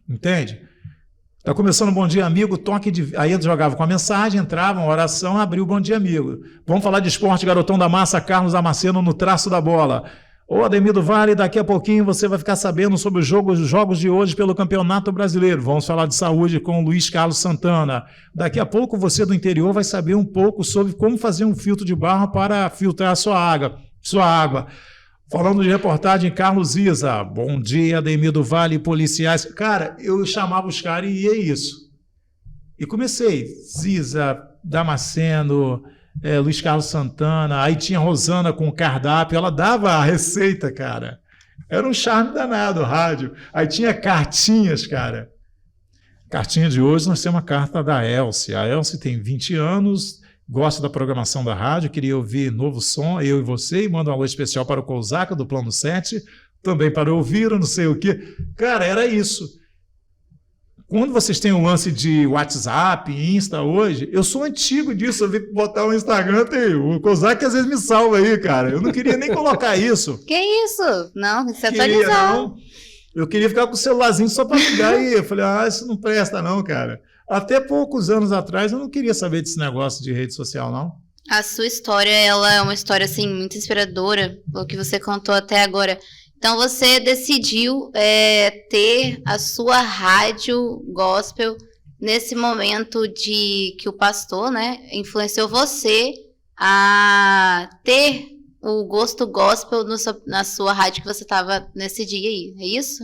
Entende? Tá começando o Bom Dia Amigo, aí eu jogava com a mensagem, entrava, uma oração, abria o Bom Dia Amigo. Vamos falar de esporte, garotão da massa, Carlos Damasceno no traço da bola. Ô Ademir do Vale, daqui a pouquinho você vai ficar sabendo sobre os jogos de hoje pelo Campeonato Brasileiro. Vamos falar de saúde com o Luiz Carlos Santana. Daqui a pouco você do interior vai saber um pouco sobre como fazer um filtro de barro para filtrar a sua água. Falando de reportagem, Carlos Isa. Bom dia, Ademir do Vale, policiais. Cara, eu chamava os caras e ia isso. E comecei. Ziza, Damasceno, Luiz Carlos Santana. Aí tinha Rosana com o cardápio. Ela dava a receita, cara. Era um charme danado o rádio. Aí tinha cartinhas, cara. Cartinha de hoje, nós temos uma carta da Elce. A Elce tem 20 anos... Gosta da programação da rádio, queria ouvir novo som, eu e você, e manda um alô especial para o Cousaca, do Plano 7, também para ouvir, não sei o quê. Cara, era isso. Quando vocês têm um lance de WhatsApp, Insta hoje, eu sou antigo disso, eu vi botar o Instagram, tem o Cousaca às vezes me salva aí, cara. Eu não queria nem colocar isso. Que isso? Não, tem que se atualizar. Não. Eu queria ficar com o celularzinho só para ligar e eu falei, isso não presta não, cara. Até poucos anos atrás eu não queria saber desse negócio de rede social, não. A sua história, ela é uma história, assim, muito inspiradora, o que você contou até agora. Então, você decidiu ter a sua rádio gospel nesse momento de que o pastor, né, influenciou você a ter o gosto gospel na sua rádio que você estava nesse dia aí, é isso?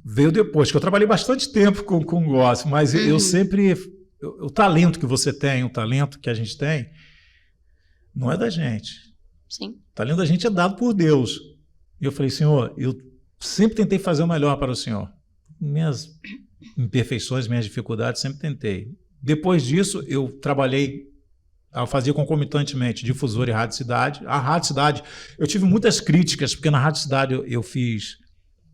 Veio depois, que eu trabalhei bastante tempo com gospel, mas eu sempre... O talento que você tem, o talento que a gente tem, não é da gente. Sim. O talento da gente é dado por Deus. E eu falei, Senhor, eu sempre tentei fazer o melhor para o Senhor. Minhas imperfeições, minhas dificuldades, sempre tentei. Depois disso, eu fazia concomitantemente Difusora e Rádio Cidade. A Rádio Cidade, eu tive muitas críticas, porque na Rádio Cidade eu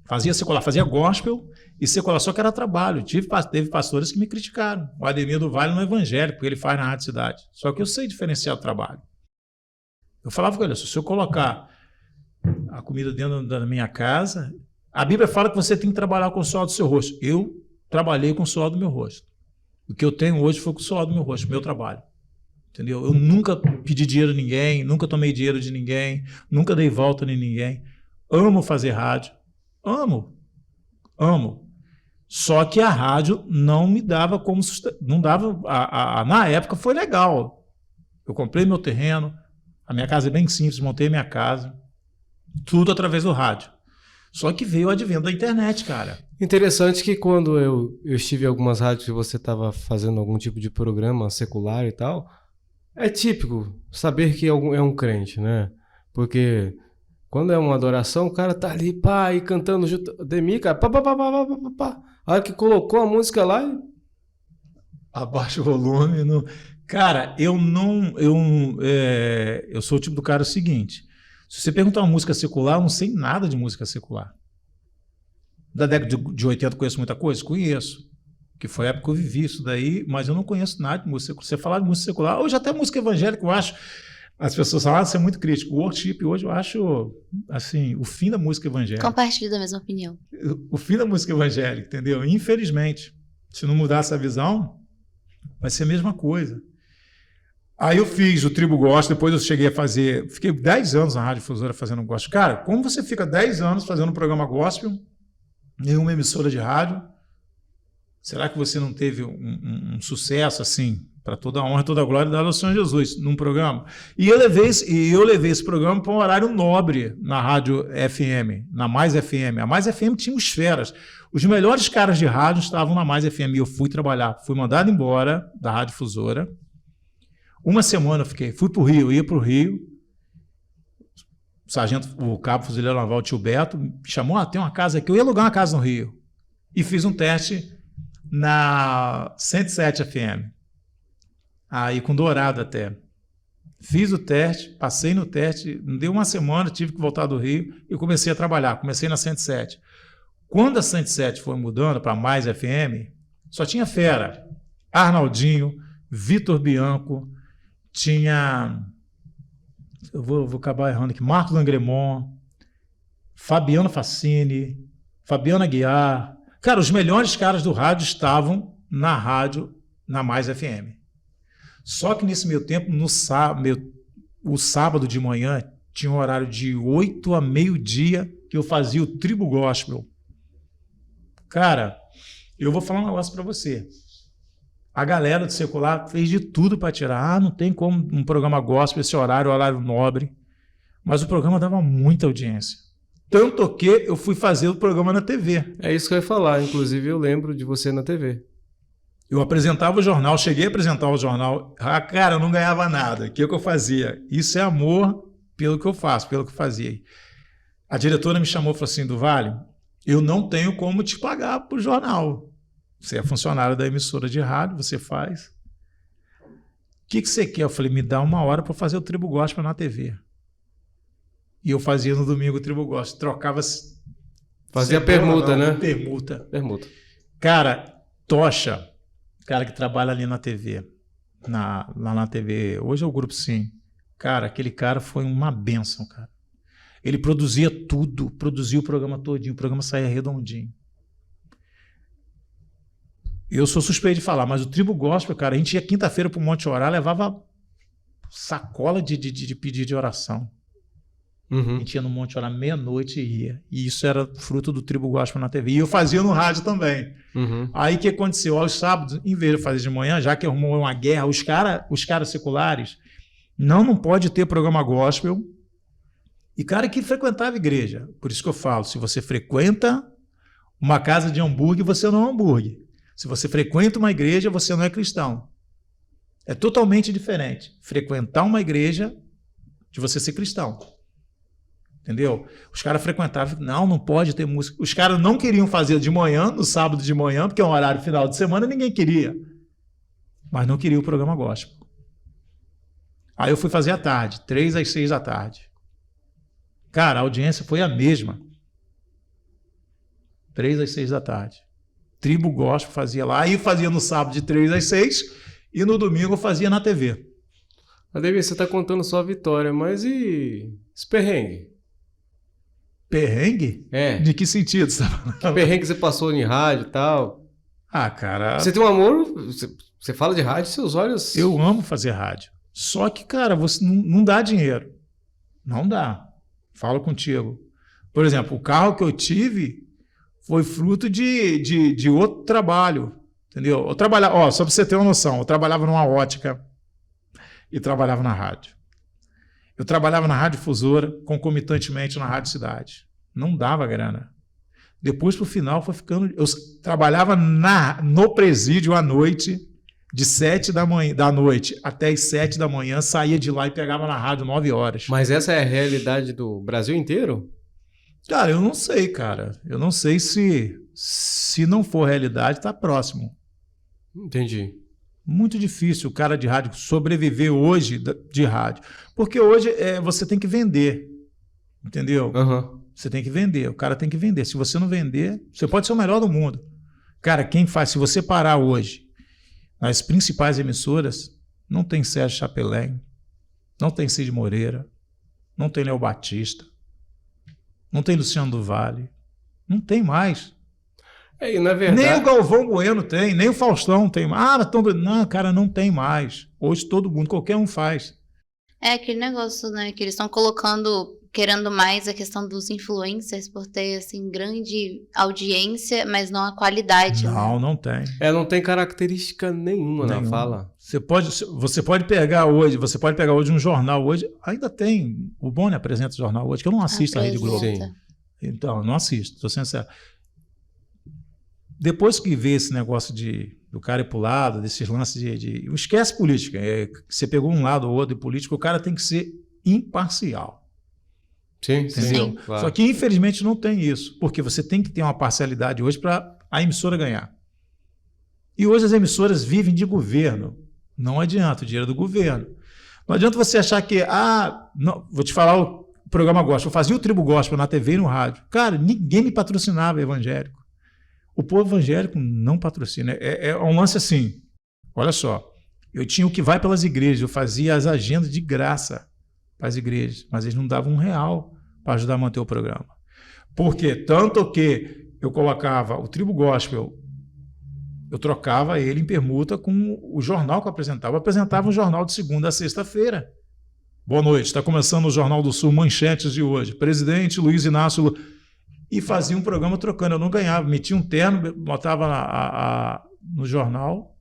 fazia secular, fazia gospel e secular, só que era trabalho. Teve pastores que me criticaram. O Ademir do Vale no evangélico, porque ele faz na Rádio Cidade. Só que eu sei diferenciar o trabalho. Eu falava com ele, se eu colocar a comida dentro da minha casa, a Bíblia fala que você tem que trabalhar com o suor do seu rosto. Eu trabalhei com o suor do meu rosto. O que eu tenho hoje foi com o suor do meu rosto, meu trabalho. Entendeu? Eu nunca pedi dinheiro a ninguém, nunca tomei dinheiro de ninguém, nunca dei volta em ninguém. Amo fazer rádio. Amo. Só que a rádio não me dava como não dava. Na época foi legal. Eu comprei meu terreno, a minha casa é bem simples, montei minha casa, tudo através do rádio. Só que veio o advento da internet, cara. Interessante que quando eu estive em algumas rádios que você estava fazendo algum tipo de programa secular e tal, é típico saber que é um crente, né? Porque quando é uma adoração, o cara tá ali, pá, e cantando junto de mim, cara, pá. A hora que colocou a música lá, abaixa o volume. Não... Cara, eu sou o tipo do cara seguinte. Se você perguntar uma música secular, eu não sei nada de música secular. Da década de 80 conheço muita coisa? Conheço. Que foi a época que eu vivi isso daí, mas eu não conheço nada de música secular. Você falar de música secular, hoje até música evangélica, eu acho. As pessoas falam, você é muito crítico. O worship hoje eu acho, assim, o fim da música evangélica. Compartilho da mesma opinião. O fim da música evangélica, entendeu? Infelizmente, se não mudar essa visão, vai ser a mesma coisa. Aí eu fiz o Tribo Gospel, depois eu cheguei a fazer... Fiquei 10 anos na Rádio Difusora fazendo gospel. Cara, como você fica 10 anos fazendo um programa gospel em uma emissora de rádio? Será que você não teve um sucesso assim, para toda a honra e toda a glória dada ao Senhor Jesus, num programa? E eu levei esse programa para um horário nobre na Rádio FM, na Mais FM. A Mais FM tinha os feras. Os melhores caras de rádio estavam na Mais FM. E eu fui trabalhar. Fui mandado embora da Rádio Difusora. Uma semana eu fiquei. Fui para o Rio, ia para o Rio. O cabo fuzileiro naval, o tio Beto, me chamou, tem uma casa aqui. Eu ia alugar uma casa no Rio. E fiz um teste na 107 FM. Aí com Dourado até. Fiz o teste, passei no teste, não deu uma semana, tive que voltar do Rio e comecei a trabalhar. Comecei na 107. Quando a 107 foi mudando para Mais FM, só tinha fera. Arnaldinho, Vitor Bianco, tinha... Eu vou acabar errando aqui. Marcos Langremont, Fabiano Facchini, Fabiana Guiar. Cara, os melhores caras do rádio estavam na rádio, na Mais FM. Só que nesse meio tempo, o sábado de manhã, tinha um horário de 8 a meio-dia que eu fazia o Tribo Gospel. Cara, eu vou falar um negócio para você. A galera do secular fez de tudo para tirar. Não tem como um programa gospel, esse horário nobre. Mas o programa dava muita audiência. Tanto que eu fui fazer o programa na TV. É isso que eu ia falar. Inclusive, eu lembro de você na TV. Eu apresentava o jornal, cheguei a apresentar o jornal. Ah, cara, eu não ganhava nada. O que eu fazia? Isso é amor pelo que eu faço, pelo que eu fazia. A diretora me chamou e falou assim, do Vale, eu não tenho como te pagar pro jornal. Você é funcionário da emissora de rádio, você faz. O que você quer? Eu falei, me dá uma hora para fazer o Tribo Gospel na TV. E eu fazia no domingo o Tribo Gospel. Trocava... Fazia permuta, né? Permuta. Cara, Tocha, cara que trabalha ali na TV, lá na TV, hoje é o Grupo Sim. Cara, aquele cara foi uma bênção, cara. Ele produzia tudo, produzia o programa todinho, o programa saía redondinho. Eu sou suspeito de falar, mas o Tribo Gospel, cara, a gente ia quinta-feira para o Monte Orar, levava sacola de pedido de oração. Uhum. A gente ia no Monte Orar meia-noite e ia. E isso era fruto do Tribo Gospel na TV. E eu fazia no rádio também. Uhum. Aí o que aconteceu? Aos sábados, em vez de fazer de manhã, já que arrumou uma guerra, os caras seculares, não pode ter programa gospel. E cara que frequentava igreja. Por isso que eu falo, se você frequenta uma casa de hambúrguer, você não é hambúrguer. Se você frequenta uma igreja, você não é cristão. É totalmente diferente. Frequentar uma igreja de você ser cristão. Entendeu? Os caras frequentavam, não pode ter música. Os caras não queriam fazer de manhã, no sábado de manhã, porque é um horário final de semana, ninguém queria. Mas não queria o programa gospel. Aí eu fui fazer à tarde, 3 às 6 da tarde. Cara, a audiência foi a mesma. 3 às 6 da tarde. Tribo Gospel fazia lá. Aí fazia no sábado de 3 às 6 e no domingo eu fazia na TV. Ademir, você está contando só a vitória, mas e esse perrengue? Perrengue? É. De que sentido? Que perrengue você passou em rádio e tal? Ah, cara... Você tem um amor... Você fala de rádio, seus olhos... Eu amo fazer rádio. Só que, cara, você não dá dinheiro. Não dá. Falo contigo. Por exemplo, o carro que eu tive foi fruto de outro trabalho. Entendeu? Eu trabalhava... só para você ter uma noção, eu trabalhava numa ótica e trabalhava na rádio. Eu trabalhava na Rádio Difusora, concomitantemente na Rádio Cidade. Não dava grana. Depois, pro final, foi ficando... Eu trabalhava no presídio à noite, de 7 da noite até as 7 da manhã, saía de lá e pegava na rádio 9 horas. Mas essa é a realidade do Brasil inteiro? Cara, eu não sei, cara. Eu não sei se não for realidade, tá próximo. Entendi. Muito difícil o cara de rádio sobreviver hoje de rádio. Porque hoje você tem que vender. Entendeu? Aham. Você tem que vender. O cara tem que vender. Se você não vender, você pode ser o melhor do mundo. Cara, quem faz? Se você parar hoje nas principais emissoras, não tem Sérgio Chapelin, não tem Cid Moreira, não tem Léo Batista, não tem Luciano do Vale, não tem mais. E na verdade... Nem o Galvão Bueno tem, nem o Faustão tem. Não, cara, não tem mais. Hoje todo mundo, qualquer um faz. É aquele negócio, né, que eles estão querendo mais a questão dos influencers por ter, assim, grande audiência, mas não a qualidade. Não, né? não tem. não tem característica nenhuma na fala. Você pode pegar hoje um jornal hoje, ainda tem, o Boni apresenta o jornal hoje, que eu não assisto a Rede Globo. Sim. Então, não assisto, estou sendo sincero. Depois que vê esse negócio do cara ir pro lado, desses lances esquece política. Você pegou um lado ou outro de política, o cara tem que ser imparcial. Sim, Entendeu? sim, claro. Só que, infelizmente, não tem isso. Porque você tem que ter uma parcialidade hoje para a emissora ganhar. E hoje as emissoras vivem de governo. Não adianta, o dinheiro é do governo. Não adianta você achar que... não, vou te falar o programa gospel. Eu fazia o Tribo Gospel na TV e no rádio. Cara, ninguém me patrocinava evangélico. O povo evangélico não patrocina. É um lance assim. Olha só. Eu tinha o que vai pelas igrejas. Eu fazia as agendas de graça para as igrejas. Mas eles não davam R$1 para ajudar a manter o programa. Por quê? Tanto que eu colocava o Tribo Gospel, eu trocava ele em permuta com o jornal que eu apresentava. Eu apresentava um jornal de segunda a sexta-feira. Boa noite. Está começando o Jornal do Sul, manchetes de hoje. Presidente Luiz Inácio... E fazia um programa trocando, eu não ganhava, metia um terno, botava no jornal.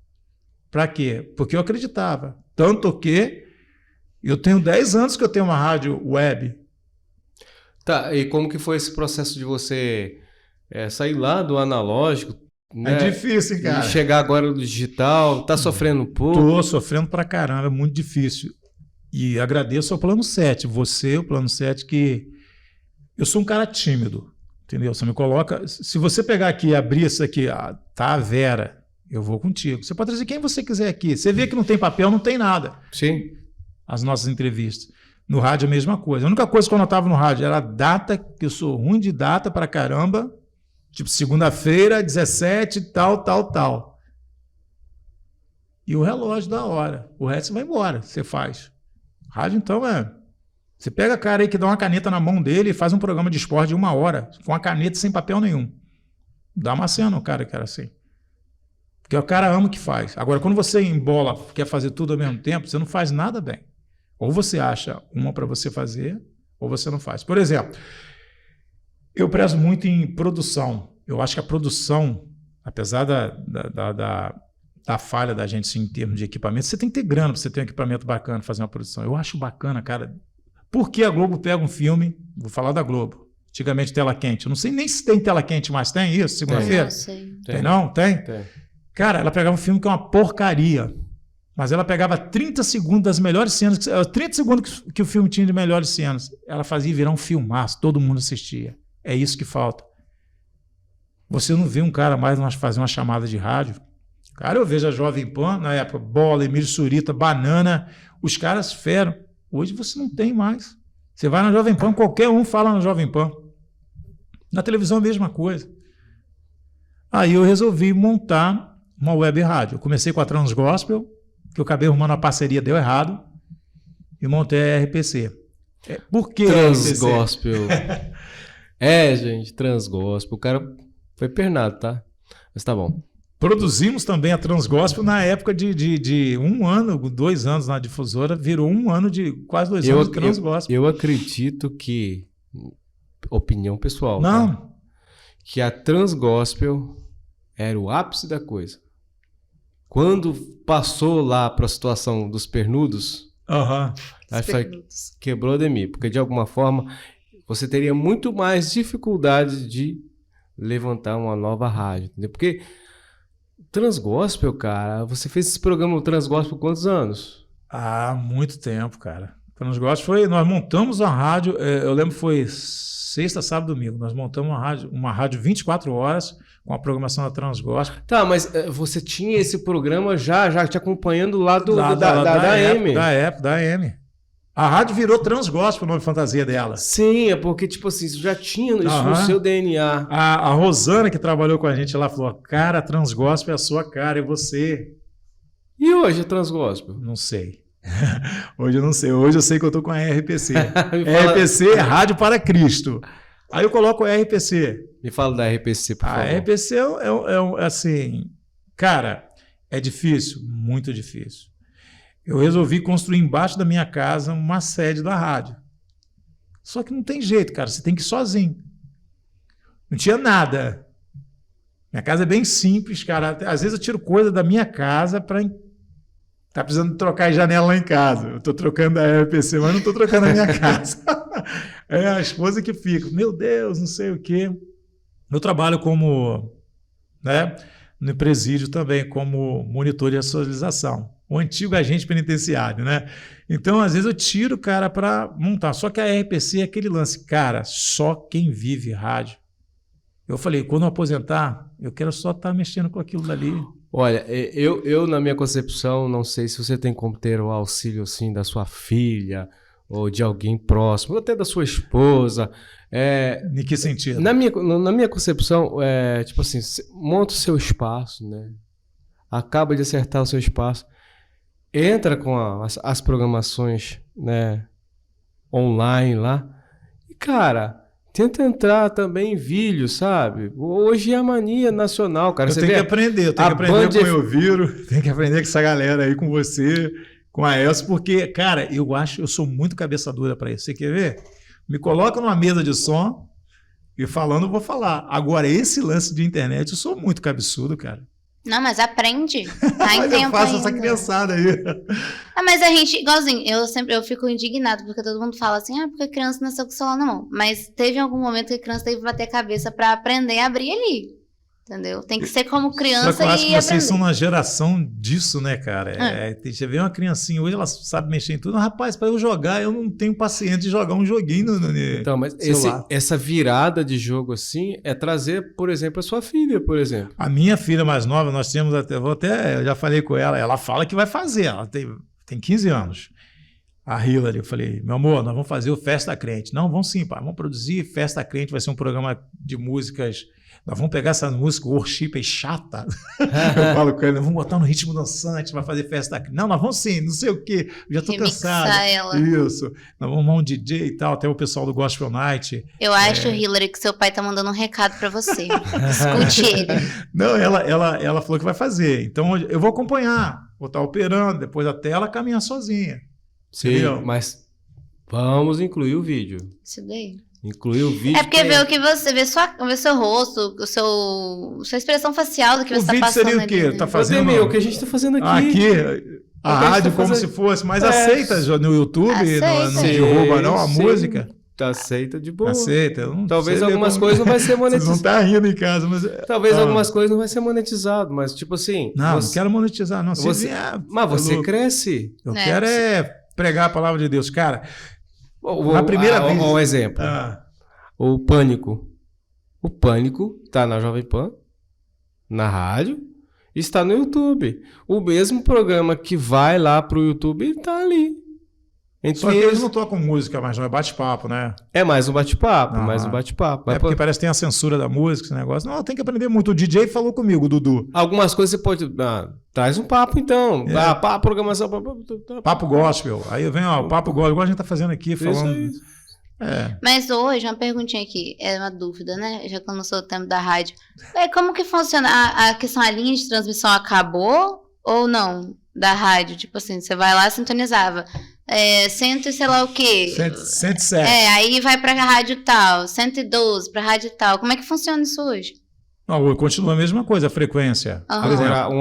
Para quê? Porque eu acreditava. Tanto que eu tenho 10 anos que eu tenho uma rádio web. Tá, e como que foi esse processo de você sair lá do analógico, né, É difícil, cara. e chegar agora no digital? Tá sofrendo um pouco? Tô sofrendo pra caramba, é muito difícil. E agradeço ao Plano 7, o Plano 7, que eu sou um cara tímido. Entendeu? Você me coloca... Se você pegar aqui e abrir isso aqui, tá a Vera, eu vou contigo. Você pode trazer quem você quiser aqui. Você vê que não tem papel, não tem nada. Sim. As nossas entrevistas. No rádio é a mesma coisa. A única coisa que eu notava no rádio era a data, que eu sou ruim de data pra caramba. Tipo, segunda-feira, 17, tal. E o relógio da hora. O resto você vai embora, você faz. Rádio, então, Você pega a cara aí que dá uma caneta na mão dele e faz um programa de esporte de 1 hora, com a caneta sem papel nenhum. Dá uma cena no cara que era assim. Porque o cara ama o que faz. Agora, quando você embola, quer fazer tudo ao mesmo tempo, você não faz nada bem. Ou você acha uma para você fazer, ou você não faz. Por exemplo, eu prezo muito em produção. Eu acho que a produção, apesar da falha da gente sim, em termos de equipamento, você tem que ter grana para você ter um equipamento bacana, fazer uma produção. Eu acho bacana, cara. Por que a Globo pega um filme, vou falar da Globo, antigamente tela quente, eu não sei nem se tem tela quente, mas tem isso, segunda-feira? Não sei. Tem não? Tem? Tem. Cara, ela pegava um filme que é uma porcaria, mas ela pegava 30 segundos das melhores cenas, 30 segundos que o filme tinha de melhores cenas, ela fazia virar um filmaço, todo mundo assistia. É isso que falta. Você não vê um cara mais fazer uma chamada de rádio. Cara, eu vejo a Jovem Pan, na época, Bola, Emílio Surita, Banana, os caras feram. Hoje você não tem mais. Você vai na Jovem Pan, qualquer um fala na Jovem Pan. Na televisão a mesma coisa. Aí eu resolvi montar uma web rádio. Eu comecei com a Trans Gospel, que eu acabei arrumando a parceria, deu errado, e montei a RPC. Por que Trans Gospel? Gente, Trans Gospel. O cara foi pernado, tá? Mas tá bom. Produzimos também a Trans Gospel na época de 1 ano, 2 anos na difusora, virou 1 ano de quase 2 anos de Trans Gospel. Eu acredito que, opinião pessoal, não, tá? Que a Trans Gospel era o ápice da coisa. Quando passou lá para a situação dos pernudos, aí quebrou a Demi, porque de alguma forma você teria muito mais dificuldade de levantar uma nova rádio, entendeu? Porque Transgospel, cara, você fez esse programa no Transgospel quantos anos? Muito tempo, cara. Transgospel nós montamos a rádio, eu lembro que foi Sexta, sábado, domingo. Nós montamos uma rádio 24 horas com a programação da Transgospel. Tá, mas você tinha esse programa já te acompanhando lá da AM. Da AM. A rádio virou Transgospel, o nome fantasia dela. Sim, é porque, tipo assim, você já tinha isso no seu DNA. A Rosana, que trabalhou com a gente lá, falou, cara, a Transgospel é a sua cara, é você. E hoje a Transgospel? Não sei. Hoje eu não sei. Hoje eu sei que eu tô com a RPC. RPC é Rádio para Cristo. Aí eu coloco a RPC. Me fala da RPC, por favor. A RPC é assim... Cara, é difícil, muito difícil. Eu resolvi construir embaixo da minha casa uma sede da rádio. Só que não tem jeito, cara. Você tem que ir sozinho. Não tinha nada. Minha casa é bem simples, cara. Às vezes eu tiro coisa da minha casa para... Tá precisando trocar janela lá em casa. Eu tô trocando a RPC, mas não tô trocando a minha casa. É a esposa que fica. Meu Deus, não sei o quê. Eu trabalho como... né, no presídio também, como monitor de socialização. O antigo agente penitenciário, né? Então, às vezes, eu tiro o cara para montar. Só que a RPC é aquele lance. Cara, só quem vive rádio. Eu falei, quando eu aposentar, eu quero só estar mexendo com aquilo dali. Olha, eu na minha concepção, não sei se você tem como ter o auxílio assim, da sua filha ou de alguém próximo, ou até da sua esposa. Em que sentido? Na minha concepção, tipo assim, monta o seu espaço, né? Acaba de acertar o seu espaço. Entra com as programações, né, online lá. E, cara, tenta entrar também em vídeo, sabe? Hoje é a mania nacional, cara. Eu tenho que aprender com o Elviro, tenho que aprender com essa galera aí, com você, com a Elsa, porque, cara, eu sou muito cabeça dura para isso. Você quer ver? Me coloca numa mesa de som e falando eu vou falar. Agora, esse lance de internet, eu sou muito cabeçudo, cara. Não, mas aprende. Tá em tempo eu faço ainda. essa criançada aí. Mas a gente, igualzinho, eu fico indignado, porque todo mundo fala assim, porque a criança nasceu com o celular na mão. Mas teve algum momento que a criança teve que bater a cabeça pra aprender a abrir ali. Entendeu? Tem que ser como criança Só que eu acho e que vocês aprender. são uma geração disso, né, cara? Você vê uma criancinha hoje, ela sabe mexer em tudo. Rapaz, para eu jogar, eu não tenho paciência de jogar um joguinho no Então, mas celular. essa virada de jogo assim é trazer, por exemplo, a sua filha, por exemplo. A minha filha mais nova, nós temos eu já falei com ela fala que vai fazer, ela tem 15 anos. A Hillary, eu falei, meu amor, nós vamos fazer o Festa Crente. Não, vamos sim, pai, vamos produzir Festa Crente, vai ser um programa de músicas. Nós vamos pegar essa música worship chata. Eu falo com ele, vamos botar no ritmo dançante, vai fazer festa aqui. Não, nós vamos sim, não sei o quê. Eu já estou cansado. Ela. Isso. Nós vamos arrumar um DJ e tal, até o pessoal do Gospel Night. Eu acho, Hillary, que seu pai tá mandando um recado para você. Escute ele. Não, ela falou que vai fazer. Então eu vou acompanhar, vou estar operando, depois até ela caminhar sozinha. Sim, entendeu? mas vamos incluir o vídeo. Isso daí. Incluir o vídeo. É porque vê o que você vê, seu rosto, sua expressão facial do que O você tá vídeo passando. seria o quê? Ali, né? Tá fazendo o que a gente está fazendo aqui. A rádio como se fosse, mas aceita no YouTube, não derruba não a música? Aceita de boa. Aceita. Talvez algumas coisas não vai ser monetizado. Vocês não tá rindo em casa, mas... Talvez algumas coisas não vai ser monetizado, mas tipo assim... Não quero monetizar, não. Mas você cresce. Eu quero pregar a palavra de Deus. Cara, na primeira vez... Um exemplo. O Pânico. O Pânico tá na Jovem Pan, na rádio, e está no YouTube. O mesmo programa que vai lá pro YouTube está ali. Só que eles não tocam música, mas não é bate-papo, né? É mais um bate-papo, porque parece que tem a censura da música, esse negócio. Não, tem que aprender muito. O DJ falou comigo, o Dudu. Algumas coisas você pode... traz um papo, então. Programação... Papo gospel. Aí vem, o papo gospel, igual a gente tá fazendo aqui, falando... Mas hoje, uma perguntinha aqui, é uma dúvida, né? Já que eu não sou o tempo da rádio. Como que funciona? A questão, a linha de transmissão acabou ou não? Da rádio? Tipo assim, você vai lá e sintonizava. Cento e sei lá o quê. 107. Aí vai pra rádio tal, 112 pra rádio tal. Como é que funciona isso hoje? Não, continua a mesma coisa, a frequência. Por exemplo,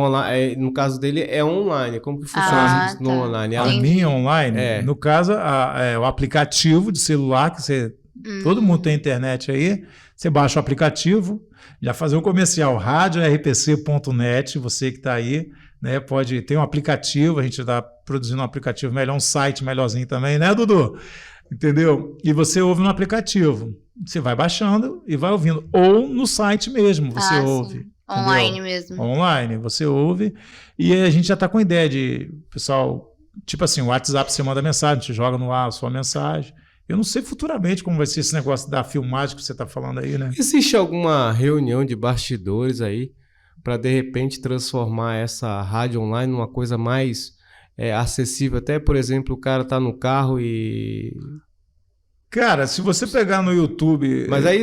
no caso dele é online. Como que funciona no online? A minha online, no caso, o aplicativo de celular, que todo mundo tem internet aí, você baixa o aplicativo, já fazer um comercial, radiorpc.net, você que está aí, né, pode ter um aplicativo, a gente está produzindo um aplicativo melhor, um site melhorzinho também, né, Dudu? Entendeu? E você ouve no aplicativo. você vai baixando e vai ouvindo. Ou no site mesmo, você ouve. Sim. Online entendeu? mesmo. Online, você ouve. E a gente já está com ideia de, pessoal, tipo assim, o WhatsApp você manda mensagem, te joga no ar a sua mensagem. Eu não sei futuramente como vai ser esse negócio da filmagem que você está falando aí, né? Existe alguma reunião de bastidores aí para de repente transformar essa rádio online numa coisa mais acessível? Até, por exemplo, o cara tá no carro e... Cara, se você pegar no YouTube... Mas aí...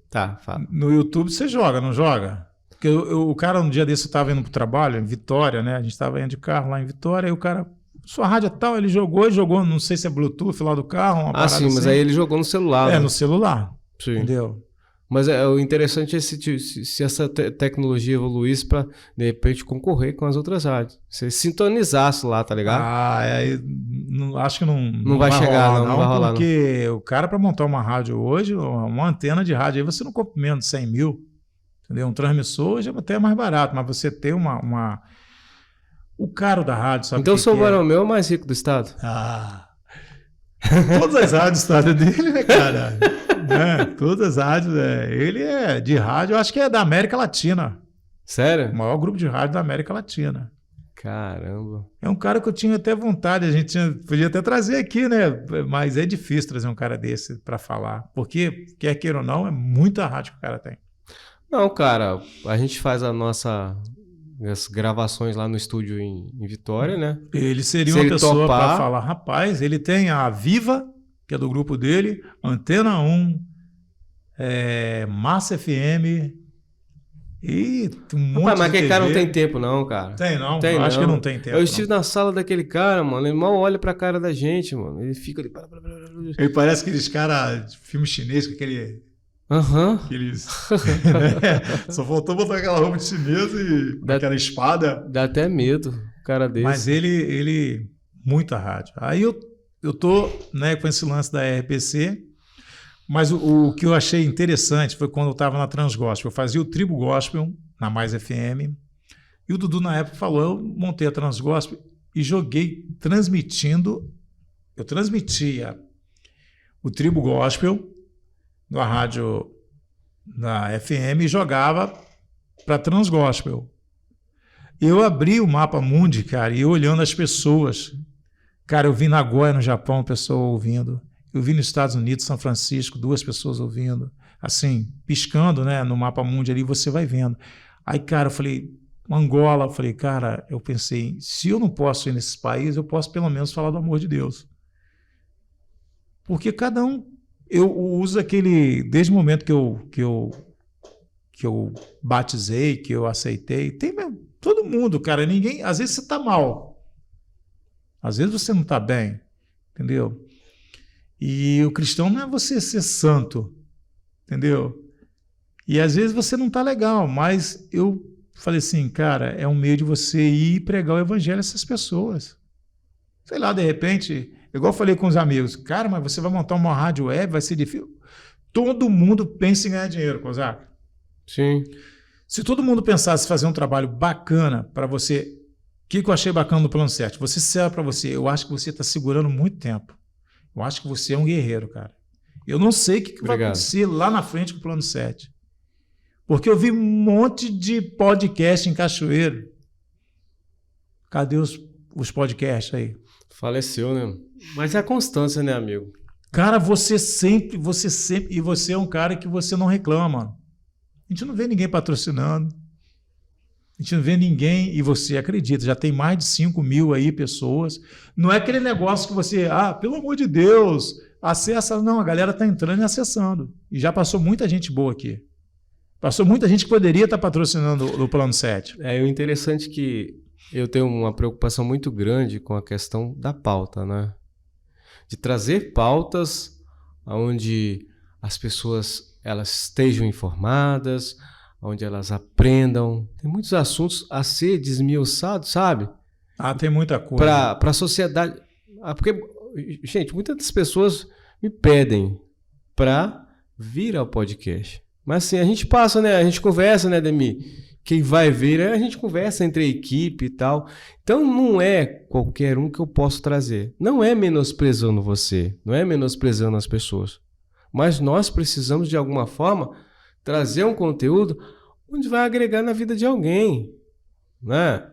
Tá, fala. No YouTube você joga, não joga? Porque o cara, um dia desse, eu estava indo para o trabalho, em Vitória, né? A gente estava indo de carro lá em Vitória, e o cara... Sua rádio é tal, ele jogou, não sei se é Bluetooth lá do carro, sim, mas assim. aí ele jogou no celular. É, né? no celular, Sim. entendeu? Mas o interessante é se essa tecnologia evoluísse para, de repente, concorrer com as outras rádios. Se sintonizasse lá, tá ligado? Acho que não vai chegar, rolar, não vai rolar. Porque o cara, para montar uma rádio hoje, uma antena de rádio, aí você não compra menos de 100 mil, entendeu? Um transmissor hoje é até mais barato, mas você ter o caro da rádio, sabe? Então o São Baromeu é o mais rico do estado? Todas as rádios do estado dele, né, cara? Todas as rádios. Ele é de rádio, eu acho que é da América Latina. Sério? O maior grupo de rádio da América Latina. Caramba. É um cara que eu tinha até vontade, podia até trazer aqui, né? Mas é difícil trazer um cara desse para falar. Porque, quer queira ou não, é muita rádio que o cara tem. Não, cara, a gente faz as gravações lá no estúdio em Vitória, né? Ele seria uma pessoa para falar. Rapaz, ele tem a Viva, que é do grupo dele, Antena 1, Massa FM e um monte mas de aquele TV. cara não tem tempo não, cara. Tem não? Tem, acho não. Que não tem tempo. Eu estive na sala daquele cara, mano, ele mal olha pra cara da gente, mano. Ele fica ali... Ele parece aqueles caras de filme chinês com aquele... Aqueles... Só faltou botar aquela roupa de chinês e aquela espada. Dá até medo, cara desse. Mas ele muita rádio. Aí eu tô, né, com esse lance da RPC, mas o que eu achei interessante foi quando eu estava na Transgospel. Eu fazia o Tribo Gospel na Mais FM, e o Dudu na época falou, eu montei a Transgospel e joguei eu transmitia o Tribo Gospel na rádio da FM e jogava para Transgospel. Eu abri o Mapa Mundi, cara, e eu olhando as pessoas. Cara, eu vi Nagoya, no Japão, pessoa ouvindo. Eu vi nos Estados Unidos, São Francisco, 2 pessoas ouvindo. Assim, piscando, né, no Mapa Mundi ali, você vai vendo. Aí, cara, eu falei, Angola, eu pensei, se eu não posso ir nesses países, eu posso pelo menos falar do amor de Deus. Porque cada um, eu uso desde o momento que eu batizei, que eu aceitei, tem todo mundo, cara, ninguém, às vezes você tá mal, às vezes você não tá bem, entendeu? E o cristão não é você ser santo, entendeu? E às vezes você não tá legal, mas eu falei assim, cara, é um meio de você ir pregar o evangelho a essas pessoas. Sei lá, de repente, igual eu falei com os amigos, cara, mas você vai montar uma rádio web, vai ser difícil. Todo mundo pensa em ganhar dinheiro, Kozak. Sim. Se todo mundo pensasse em fazer um trabalho bacana para você, o que eu achei bacana no Plano 7? Você serve para você, eu acho que você está segurando muito tempo. Eu acho que você é um guerreiro, cara. Eu não sei o que vai acontecer lá na frente com o Plano 7. Porque eu vi um monte de podcast em Cachoeiro. Cadê os podcasts aí? Faleceu, né? Mas é a constância, né, amigo? Cara, você sempre, e você é um cara que você não reclama, mano. A gente não vê ninguém patrocinando. A gente não vê ninguém, e você acredita, já tem mais de 5 mil aí pessoas. Não é aquele negócio que você, pelo amor de Deus, acessa. Não, a galera tá entrando e acessando. E já passou muita gente boa aqui. Passou muita gente que poderia estar patrocinando o Plano 7. O interessante é que eu tenho uma preocupação muito grande com a questão da pauta, né? De trazer pautas onde as pessoas elas estejam informadas, onde elas aprendam. Tem muitos assuntos a ser desmiuçados, sabe? Tem muita coisa. Para a sociedade. Porque, gente, muitas das pessoas me pedem para vir ao podcast. Mas assim, a gente passa, né? A gente conversa, né, Demi? Quem vai ver, a gente conversa entre a equipe e tal. Então não é qualquer um que eu posso trazer. Não é menosprezando você, não é menosprezando as pessoas. mas nós precisamos, de alguma forma, trazer um conteúdo onde vai agregar na vida de alguém, né?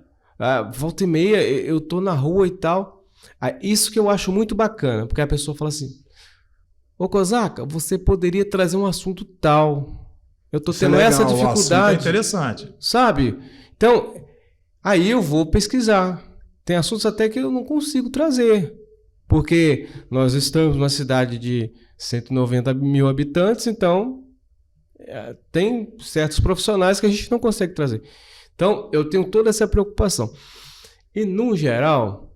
Volta e meia, eu tô na rua e tal. Isso que eu acho muito bacana, porque a pessoa fala assim, ô Kozaka, você poderia trazer um assunto tal. Eu tô tendo essa dificuldade. É interessante. Sabe? Então, aí eu vou pesquisar. Tem assuntos até que eu não consigo trazer. Porque nós estamos numa cidade de 190 mil habitantes, então tem certos profissionais que a gente não consegue trazer. Então, eu tenho toda essa preocupação. E, no geral,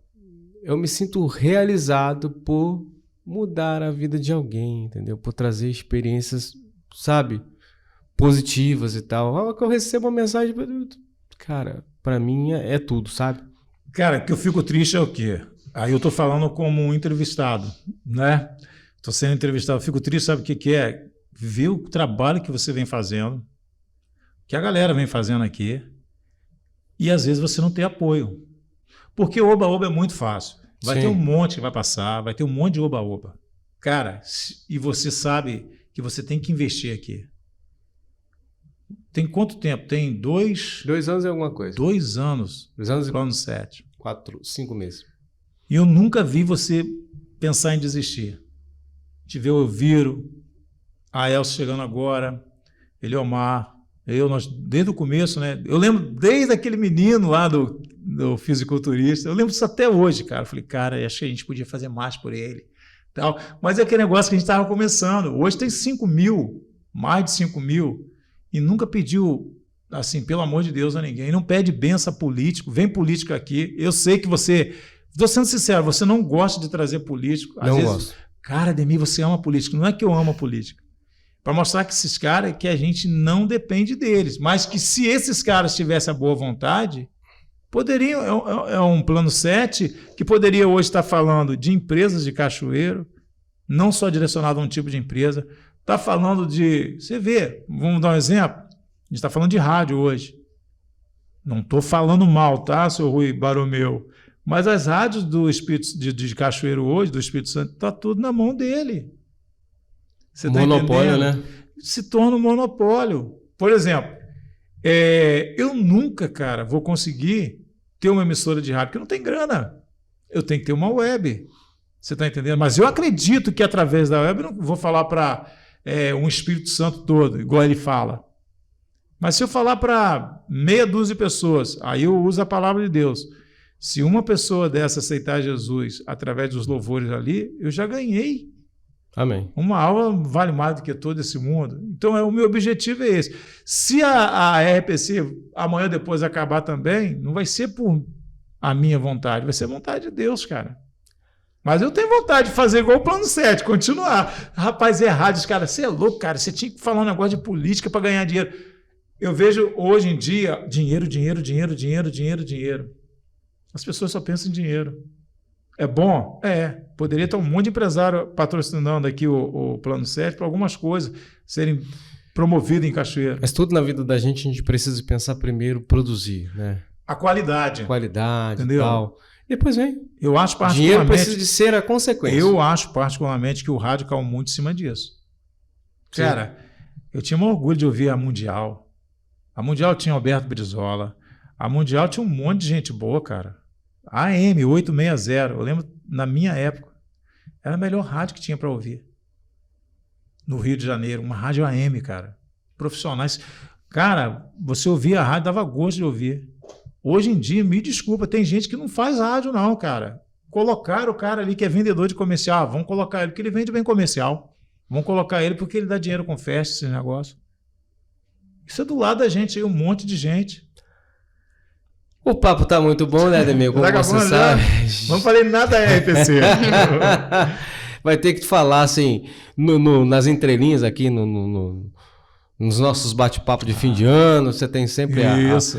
eu me sinto realizado por mudar a vida de alguém, entendeu? Por trazer experiências, sabe, positivas e tal. A hora que eu recebo uma mensagem, cara, pra mim é tudo, sabe? Cara, o que eu fico triste é o quê? Aí eu tô falando como um entrevistado, né? Tô sendo entrevistado, eu fico triste, sabe o que é? Ver o trabalho que você vem fazendo, que a galera vem fazendo aqui, e às vezes você não tem apoio. Porque oba-oba é muito fácil. Vai ter um monte que vai passar, vai ter um monte de oba-oba. Cara, e você sabe que você tem que investir aqui. Tem quanto tempo? Tem 2 anos e alguma coisa. 2 anos. 2 anos e plano 7. 5 meses. E eu nunca vi você pensar em desistir. Te ver o Elviro, a Elsa chegando agora, Eliomar, nós desde o começo, né? Eu lembro desde aquele menino lá do fisiculturista, eu lembro disso até hoje, cara. Eu falei, cara, acho que a gente podia fazer mais por ele. Tal. Mas é aquele negócio que a gente estava começando. Hoje tem 5 mil, mais de 5 mil, e nunca pediu, assim, pelo amor de Deus, a ninguém. Não pede benção a político, vem político aqui. Eu sei que você, estou sendo sincero, você não gosta de trazer político. Às vezes, gosto. Cara, Ademir, você ama político. Não é que eu amo a política. Para mostrar que esses caras, que a gente não depende deles, mas que se esses caras tivessem a boa vontade, poderiam, é um plano 7 que poderia hoje estar falando de empresas de Cachoeiro, não só direcionado a um tipo de empresa, está falando de, você vê, vamos dar um exemplo, a gente está falando de rádio hoje, não estou falando mal, tá, seu Rui Baromeu, mas as rádios do Espírito de Cachoeiro hoje, do Espírito Santo, está tudo na mão dele. Você tá monopólio, né? Se torna um monopólio. Por exemplo, eu nunca, cara, vou conseguir ter uma emissora de rádio, porque não tem grana. Eu tenho que ter uma web. Você está entendendo? Mas eu acredito que através da web, eu não vou falar para um Espírito Santo todo, igual ele fala. Mas se eu falar para meia dúzia de pessoas, aí eu uso a palavra de Deus. Se uma pessoa dessa aceitar Jesus através dos louvores ali, eu já ganhei. Amém. Uma aula vale mais do que todo esse mundo. Então, o meu objetivo é esse. Se a RPC amanhã depois acabar também, não vai ser por a minha vontade, vai ser a vontade de Deus, cara. Mas eu tenho vontade de fazer igual o plano 7, continuar. Rapaz, é rádio, cara, você é louco, cara, você tinha que falar um negócio de política para ganhar dinheiro. Eu vejo hoje em dia, dinheiro. As pessoas só pensam em dinheiro. É bom? Poderia ter um monte de empresário patrocinando aqui o Plano 7 para algumas coisas serem promovidas em Cachoeiro. Mas tudo na vida da gente, a gente precisa pensar primeiro produzir, né? A qualidade. Entendeu? Tal. Depois vem. Eu acho particularmente... Dinheiro precisa de ser a consequência. Eu acho particularmente que o rádio caiu muito em cima disso. Sim. Cara, eu tinha um orgulho de ouvir a Mundial. A Mundial tinha Alberto Brizola. A Mundial tinha um monte de gente boa, cara. AM 860, eu lembro na minha época, era a melhor rádio que tinha para ouvir. No Rio de Janeiro, uma rádio AM, cara. Profissionais. Cara, você ouvia a rádio, dava gosto de ouvir. Hoje em dia, me desculpa, tem gente que não faz rádio não, cara. Colocaram o cara ali que é vendedor de comercial, vamos colocar ele porque ele vende bem comercial. Vamos colocar ele porque ele dá dinheiro com festa, esse negócio. Isso é do lado da gente aí, um monte de gente. O papo tá muito bom, né, Ademir? Como você sabe. Não falei nada RPC. Vai ter que falar, assim, nas entrelinhas aqui, nos nossos bate-papos de fim de ano. Você tem sempre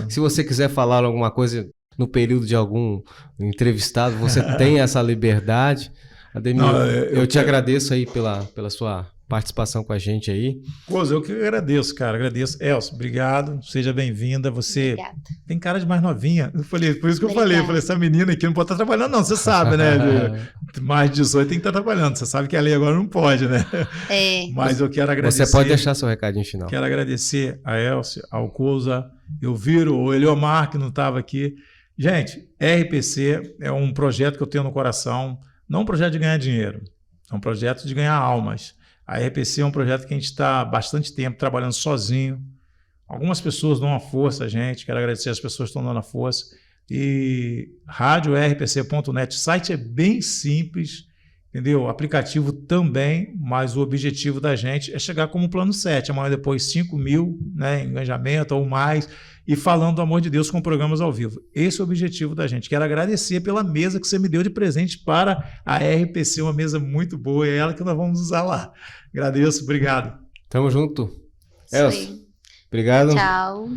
se você quiser falar alguma coisa no período de algum entrevistado, você tem essa liberdade. Ademir, eu te agradeço aí pela sua participação com a gente aí. Coisa, eu que agradeço, cara. Agradeço. Elcio, obrigado. Seja bem-vinda. Você Obrigada. tem cara de mais novinha. Eu falei, por isso que eu Obrigada. falei. Eu falei, essa menina aqui não pode estar trabalhando, não. Você sabe, né? De mais de 18 tem que estar trabalhando. Você sabe que a lei agora não pode, né? É, Mas eu quero agradecer. Você pode deixar seu recadinho final. Quero agradecer a Elcio, ao Cousa, Elviro, o Eliomar, que não estava aqui. Gente, RPC é um projeto que eu tenho no coração. Não um projeto de ganhar dinheiro. É um projeto de ganhar almas. A RPC é um projeto que a gente está há bastante tempo trabalhando sozinho. Algumas pessoas dão uma força a gente, quero agradecer as pessoas que estão dando a força. E radiorpc.net, o site é bem simples, entendeu? O aplicativo também, mas o objetivo da gente é chegar como plano 7, amanhã depois 5 mil, né, engajamento ou mais, e falando do amor de Deus com programas ao vivo. Esse é o objetivo da gente. Quero agradecer pela mesa que você me deu de presente para a RPC, uma mesa muito boa, é ela que nós vamos usar lá. Agradeço, obrigado. Tamo junto. isso Elcio, aí. obrigado. Tchau.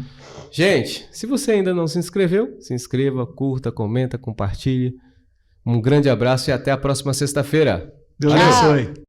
Gente, se você ainda não se inscreveu, se inscreva, curta, comenta, compartilhe. Um grande abraço e até a próxima sexta-feira. Deus Tchau. abençoe.